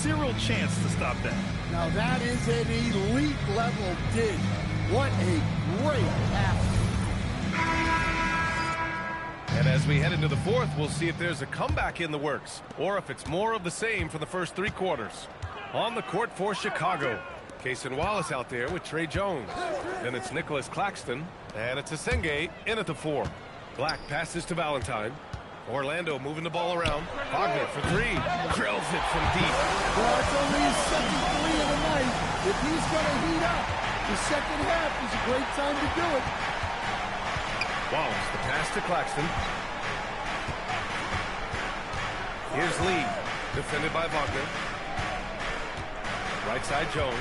Zero chance to stop that. Now that is an elite level dig. What a great pass. And as we head into the fourth, we'll see if there's a comeback in the works or if it's more of the same for the first three quarters. On the court for Chicago, Cason Wallace out there with Trey Jones. Then it's Nicholas Claxton, and it's Asenge in at the 4. Black passes to Valentine. Orlando moving the ball around. Wagner for three. Drills it from deep. Well, it's only his second three of the night. If he's going to heat up, the second half is a great time to do it. Wallace, the pass to Claxton. Here's Lee, defended by Wagner. Right side Jones.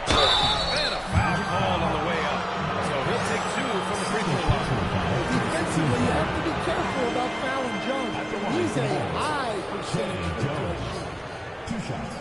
And a foul call on the way up. So he'll take two from the free throw line. Defensively, you have to be careful about fouling Jones. He's a high percentage. 2 shots.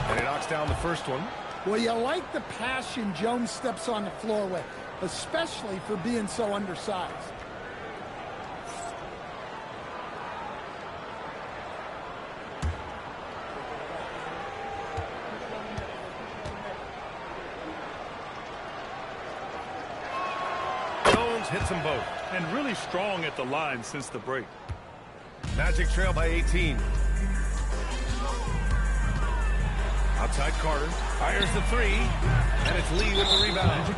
And he knocks down the first one. Well, you like the passion Jones steps on the floor with, especially for being so undersized. Jones hits them both. And really strong at the line since the break. Magic trail by 18. Outside Carter, fires the three, and it's Lee with the rebound.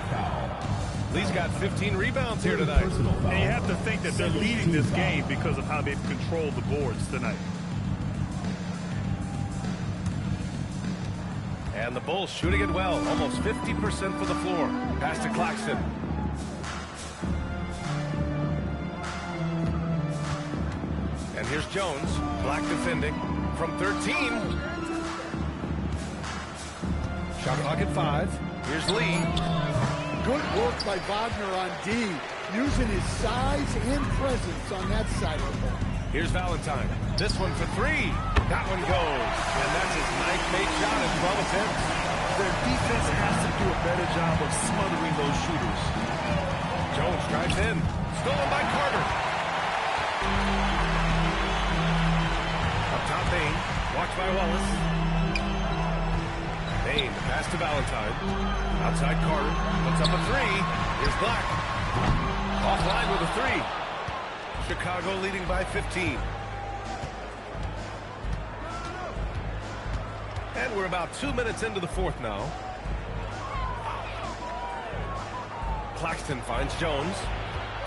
Lee's got 15 rebounds here tonight. And you have to think that they're leading this game because of how they've controlled the boards tonight. And the Bulls shooting it well, almost 50% for the floor. Pass to Claxton. And here's Jones, Black defending from 13. Shot clock at 5. Here's Lee. Good work by Wagner on D, using his size and presence on that side of the ball. Here's Valentine. This one for 3. That one goes. And that's his ninth made shot in 12 attempts. Their defense has to do a better job of smothering those shooters. Jones drives in. Stolen by Carter. Up top, Bain. Watched by Wallace. Bain, the pass to Valentine. Outside Carter. Puts up a 3. Here's Black. Offline with a 3. Chicago leading by 15. And we're about 2 minutes into the fourth now. Claxton finds Jones.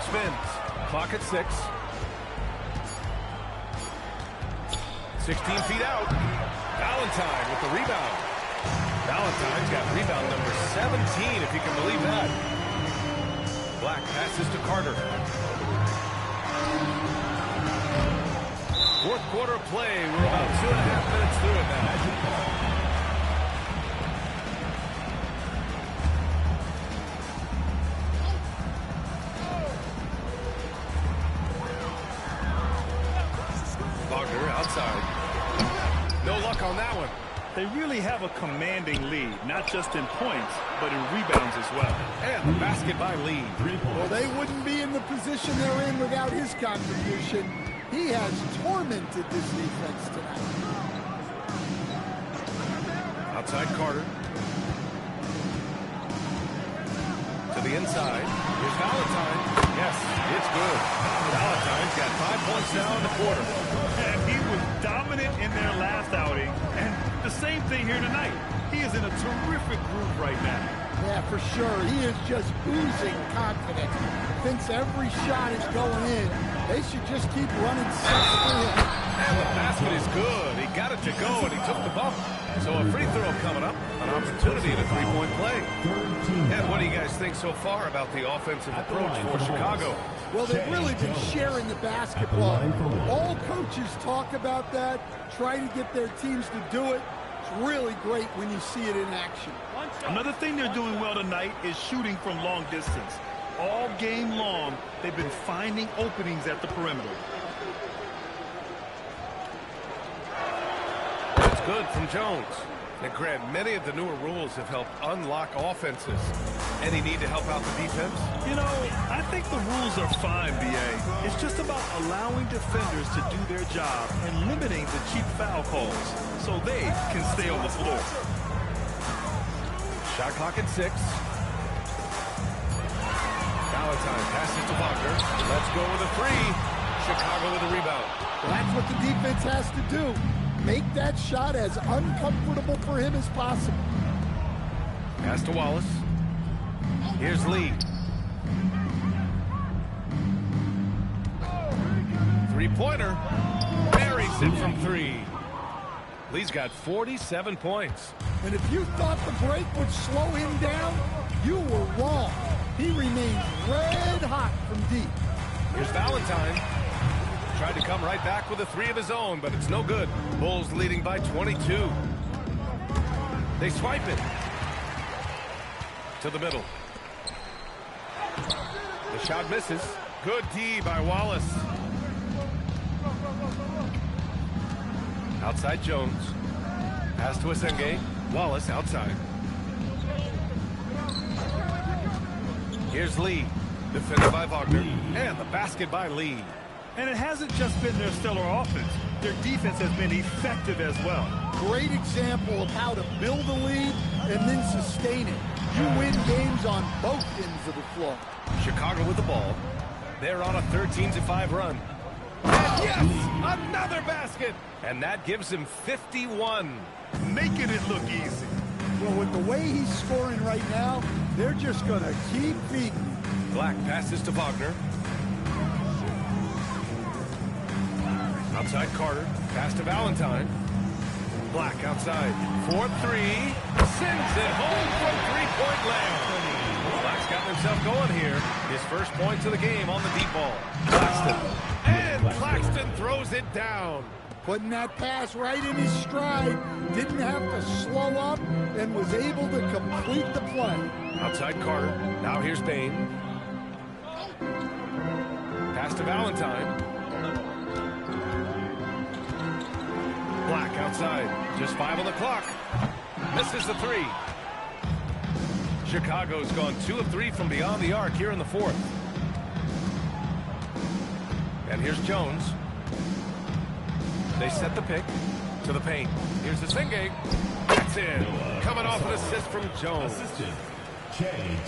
Spins. Clock at 6. 16 feet out. Valentine with the rebound. Valentine's got rebound number 17, if you can believe that. Black passes to Carter. Fourth quarter of play. We're about 2.5 minutes through it now. Wagner outside. No luck on that one. They really have a commanding lead, not just in points, but in rebounds as well. And the basket by Lee. Well, they wouldn't be in the position they're in without his contribution. He has tormented this defense tonight. Outside Carter. To the inside. Here's Valentine. Yes, it's good. Valentine's got 5 points now in the quarter. And he was dominant in their last outing. And the same thing here tonight. He is in a terrific groove right now. Yeah, for sure. He is just oozing confidence. Thinks every shot is going in. They should just keep running sets for him. And the basket is good. He got it to go, and he took the bump. So a free throw coming up. An opportunity to 3-point play. And what do you guys think so far about the offensive approach for Chicago? Well, they've really been sharing the basketball. All coaches talk about that, try to get their teams to do it. It's really great when you see it in action. Another thing they're doing well tonight is shooting from long distance. All game long, they've been finding openings at the perimeter. That's good from Jones. And Grant, many of the newer rules have helped unlock offenses. Any need to help out the defense? You know, I think the rules are fine, B.A. It's just about allowing defenders to do their job and limiting the cheap foul calls so they can stay on the floor. Shot clock at 6. Valentine passes to Wagner. Let's go with a 3. Chicago with a rebound. Well, that's what the defense has to do. Make that shot as uncomfortable for him as possible. Pass to Wallace. Here's Lee. 3-pointer. Buries it from 3. Lee's got 47 points. And if you thought the break would slow him down, you were wrong. He remains red hot from deep. Here's Valentine. Tried to come right back with a 3 of his own, but it's no good. Bulls leading by 22. They swipe it. To the middle. The shot misses. Good D by Wallace. Outside Jones. Pass to Asenge. Wallace outside. Here's Lee. Defended by Wagner. And the basket by Lee. And it hasn't just been their stellar offense. Their defense has been effective as well. Great example of how to build a lead and then sustain it. You win games on both ends of the floor. Chicago with the ball. They're on a 13-5 run. And yes! Another basket! And that gives him 51. Making it look easy. Well, with the way he's scoring right now, they're just going to keep feeding. Black passes to Wagner. Outside Carter. Pass to Valentine. Black outside. 4-3. Sends it home from three-point land. Black's gotten himself going here. His first points of the game on the deep ball. Claxton. And Claxton throws it down. Putting that pass right in his stride. Didn't have to slow up and was able to complete the play. Outside Carter. Now here's Bain. Pass to Valentine. Black outside. Just 5 on the clock. Misses the three. Chicago's gone 2 of 3 from beyond the arc here in the fourth. And here's Jones. They set the pick to the paint. Here's the Singate. That's in. Coming off an assist from Jones.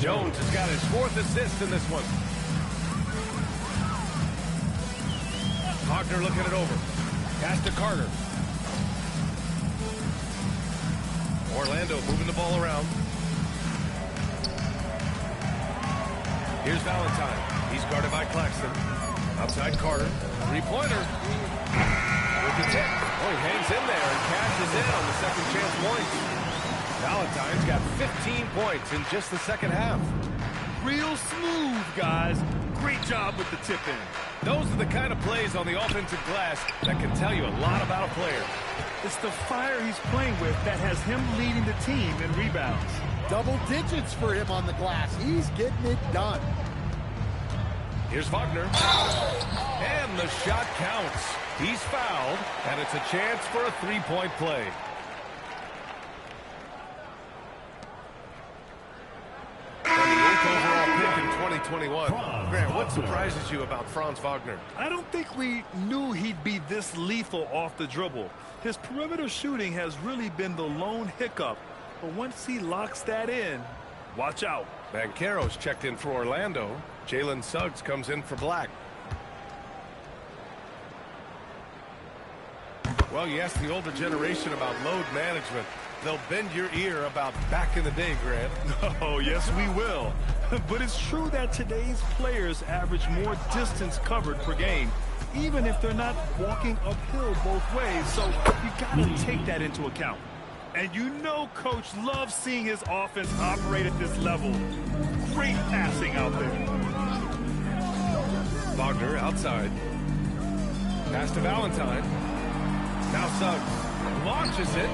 Jones has got his 4th assist in this one. Wagner looking it over. Pass to Carter. Orlando moving the ball around. Here's Valentine. He's guarded by Claxton. Outside Carter. Three-pointer. With the tip. Oh, he hangs in there and cashes in on the second chance points. Valentine's got 15 points in just the second half. Real smooth, guys. Great job with the tip-in. Those are the kind of plays on the offensive glass that can tell you a lot about a player. It's the fire he's playing with that has him leading the team in rebounds. Double digits for him on the glass. He's getting it done. Here's Wagner. And the shot counts. He's fouled, and it's a chance for a three-point play. And the 8th overall pick in 2021. Grant, what surprises you about Franz Wagner? I don't think we knew he'd be this lethal off the dribble. His perimeter shooting has really been the lone hiccup. But once he locks that in, watch out. Banchero's checked in for Orlando. Jalen Suggs comes in for Black. Well, you ask the older generation about load management. They'll bend your ear about back in the day, Grant. Oh, yes, we will. But it's true that today's players average more distance covered per game, even if they're not walking uphill both ways. So you got to take that into account. And you know Coach loves seeing his offense operate at this level. Great passing out there. Wagner outside. Pass to Valentine. Now Suggs launches it.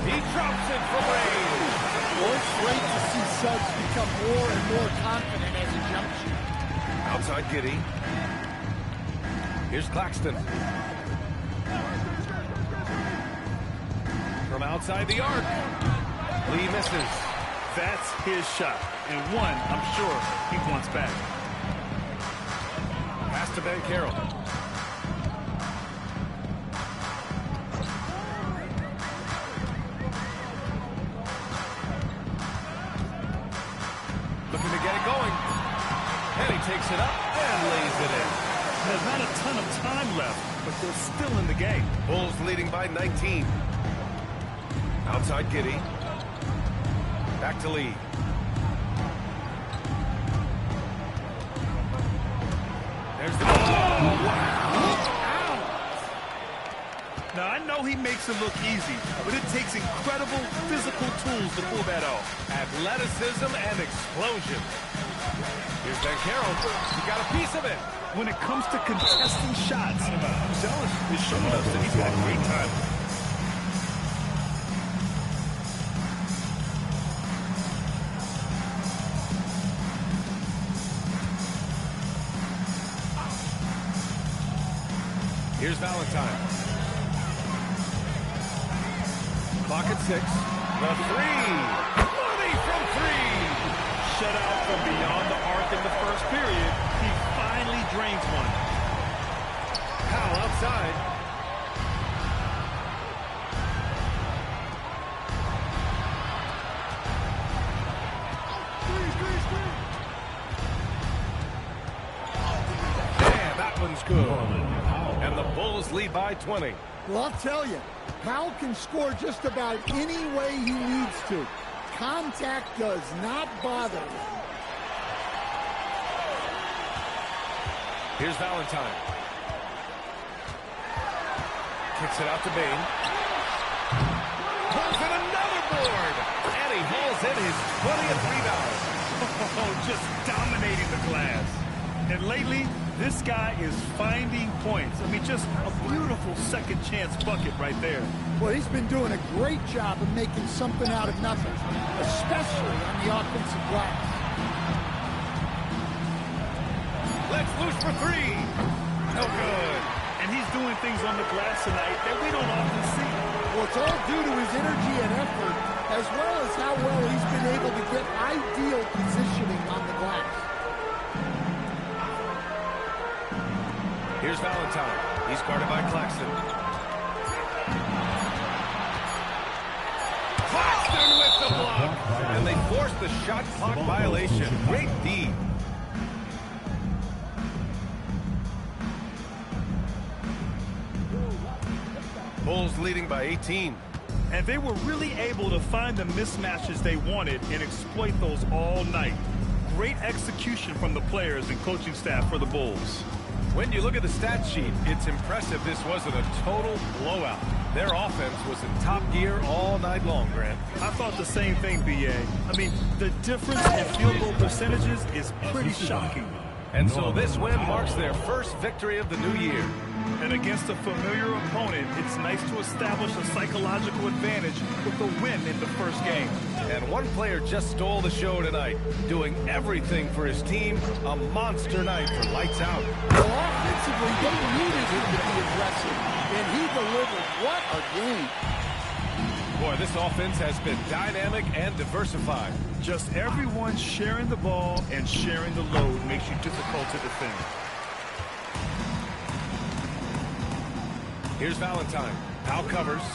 He drops it from range. Well, it's great to see Suggs become more and more confident as a jump shooter. Outside Giddey. Here's Claxton. From outside the arc. Lee misses. That's his shot. And one, I'm sure, he wants back. Pass to Banchero. Looking to get it going. And he takes it up and lays it in. There's not a ton of time left, but they're still in the game. Bulls leading by 19. Outside Giddey. Back to Lee. There's the ball. Now, I know he makes it look easy, but it takes incredible physical tools to pull that off. Athleticism and explosion. Here's Banchero. He got a piece of it. When it comes to contesting shots, Zealous is showing us that he's got great time. Here's Valentine. Clock at 6. The three. Money from 3. Shut out from beyond the arc in the first period. He finally drains one. Powell outside. And that one's good. And the Bulls lead by 20. Well, I'll tell you, Powell can score just about any way he needs to. Contact does not bother him. Here's Valentine. Kicks it out to Bane. Pulls in another board. And he hauls in his 20th rebound. Oh, just dominating the glass. And lately, this guy is finding points. I mean, just a beautiful second chance bucket right there. Well, he's been doing a great job of making something out of nothing, especially on the offensive glass. Let's loose for three. No good. And he's doing things on the glass tonight that we don't often see. Well, it's all due to his energy and effort, as well as how well he's been able to get ideal positioning on the glass. Here's Valentine. He's guarded by Claxton. Claxton with the block. And they force the shot clock violation. Great D. Bulls leading by 18. And they were really able to find the mismatches they wanted and exploit those all night. Great execution from the players and coaching staff for the Bulls. When you look at the stat sheet, it's impressive this wasn't a total blowout. Their offense was in top gear all night long, Grant. I thought the same thing, B.A. I mean, the difference in field goal percentages is pretty shocking. And so this win marks their first victory of the new year. And against a familiar opponent, it's nice to establish a psychological advantage with a win in the first game. And one player just stole the show tonight, doing everything for his team. A monster night for lights out. Well, offensively, they needed him to be aggressive, and he delivered. What a game. Boy, this offense has been dynamic and diversified. Just everyone sharing the ball and sharing the load makes you difficult to defend. Here's Valentine. Powell covers. So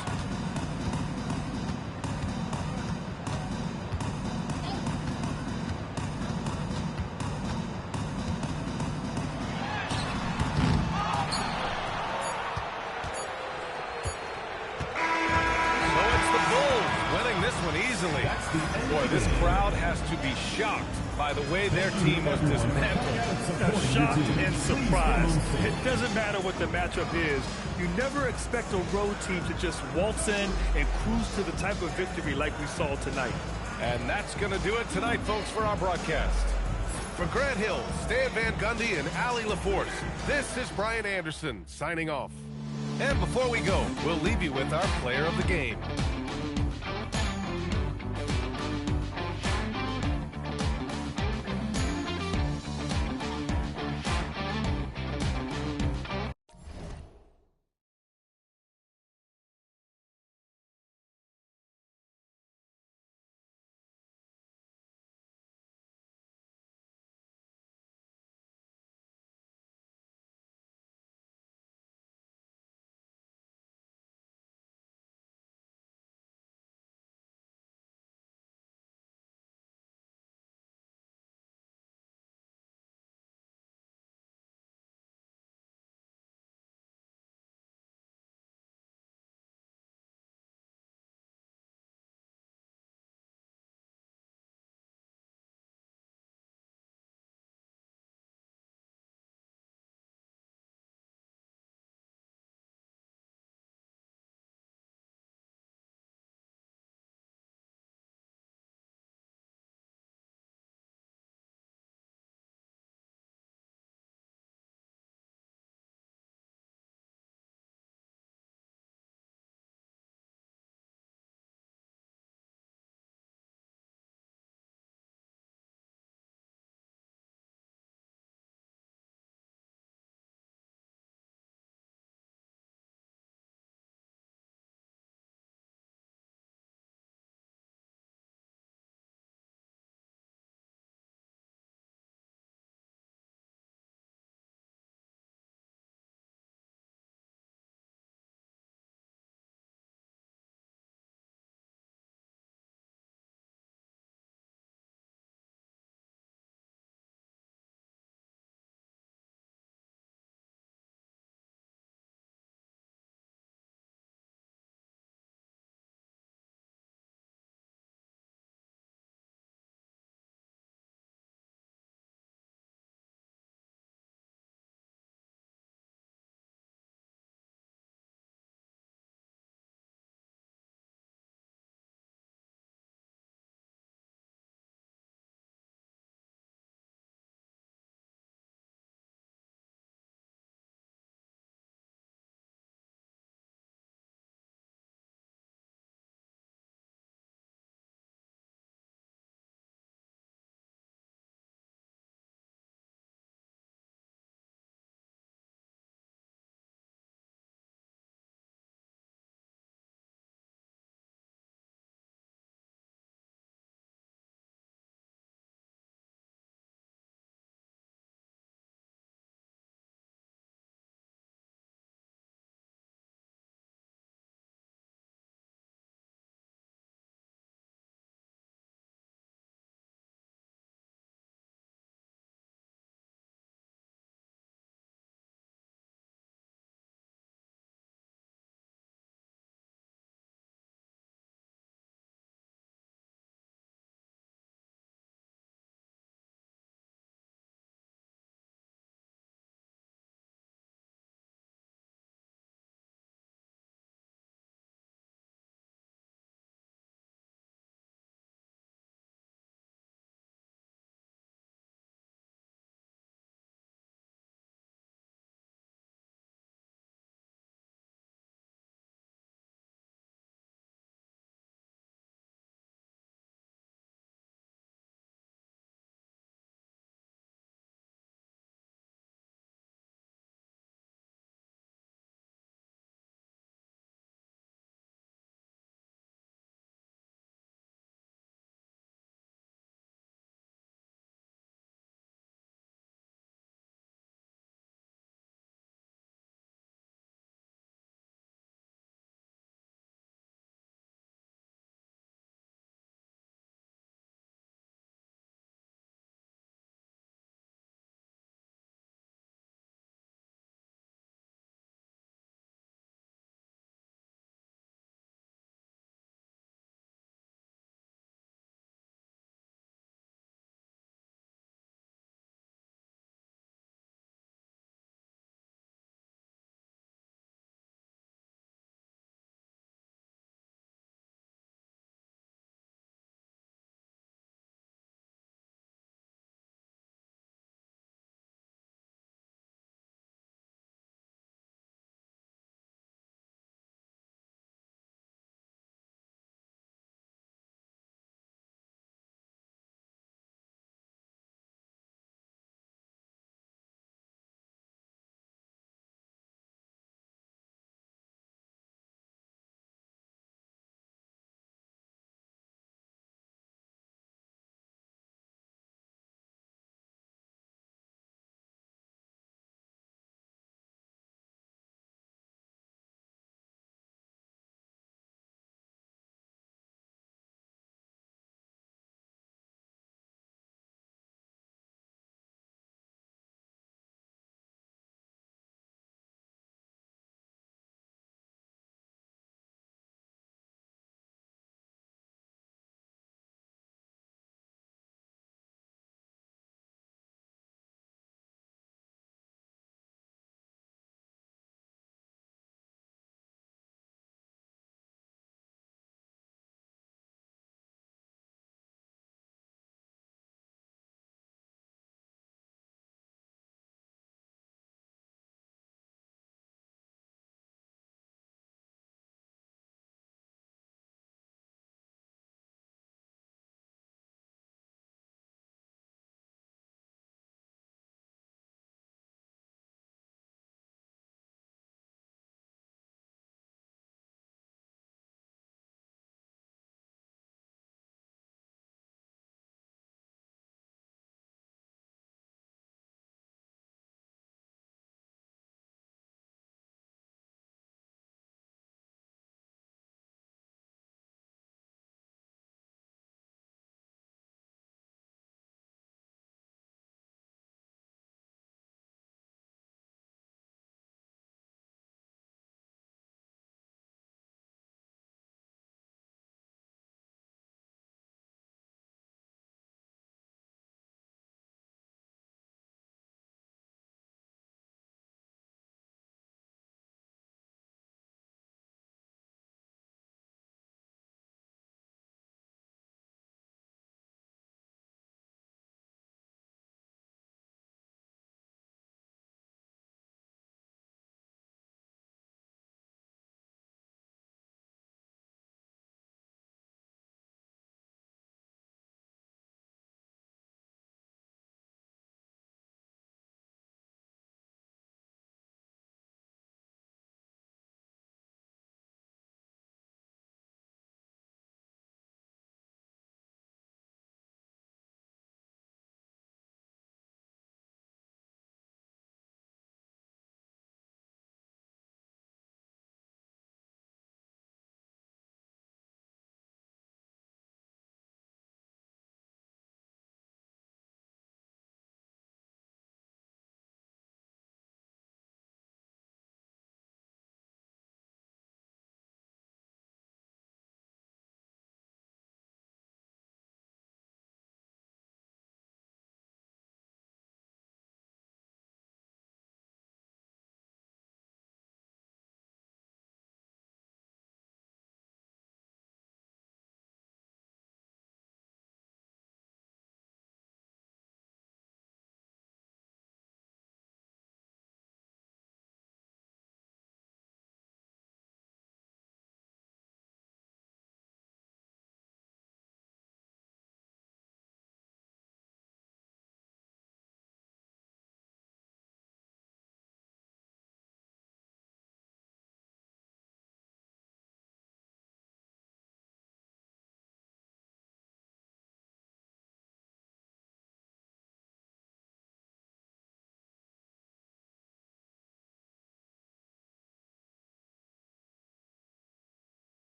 it's the Bulls winning this one easily. Boy, this crowd has to be shocked by the way their team was dismantled. Shocked and surprised. It doesn't matter what the matchup is. You never expect a road team to just waltz in and cruise to the type of victory like we saw tonight. And that's going to do it tonight, folks, for our broadcast. For Grant Hill, Stan Van Gundy, and Allie LaForce, this is Brian Anderson signing off. And before we go, we'll leave you with our player of the game.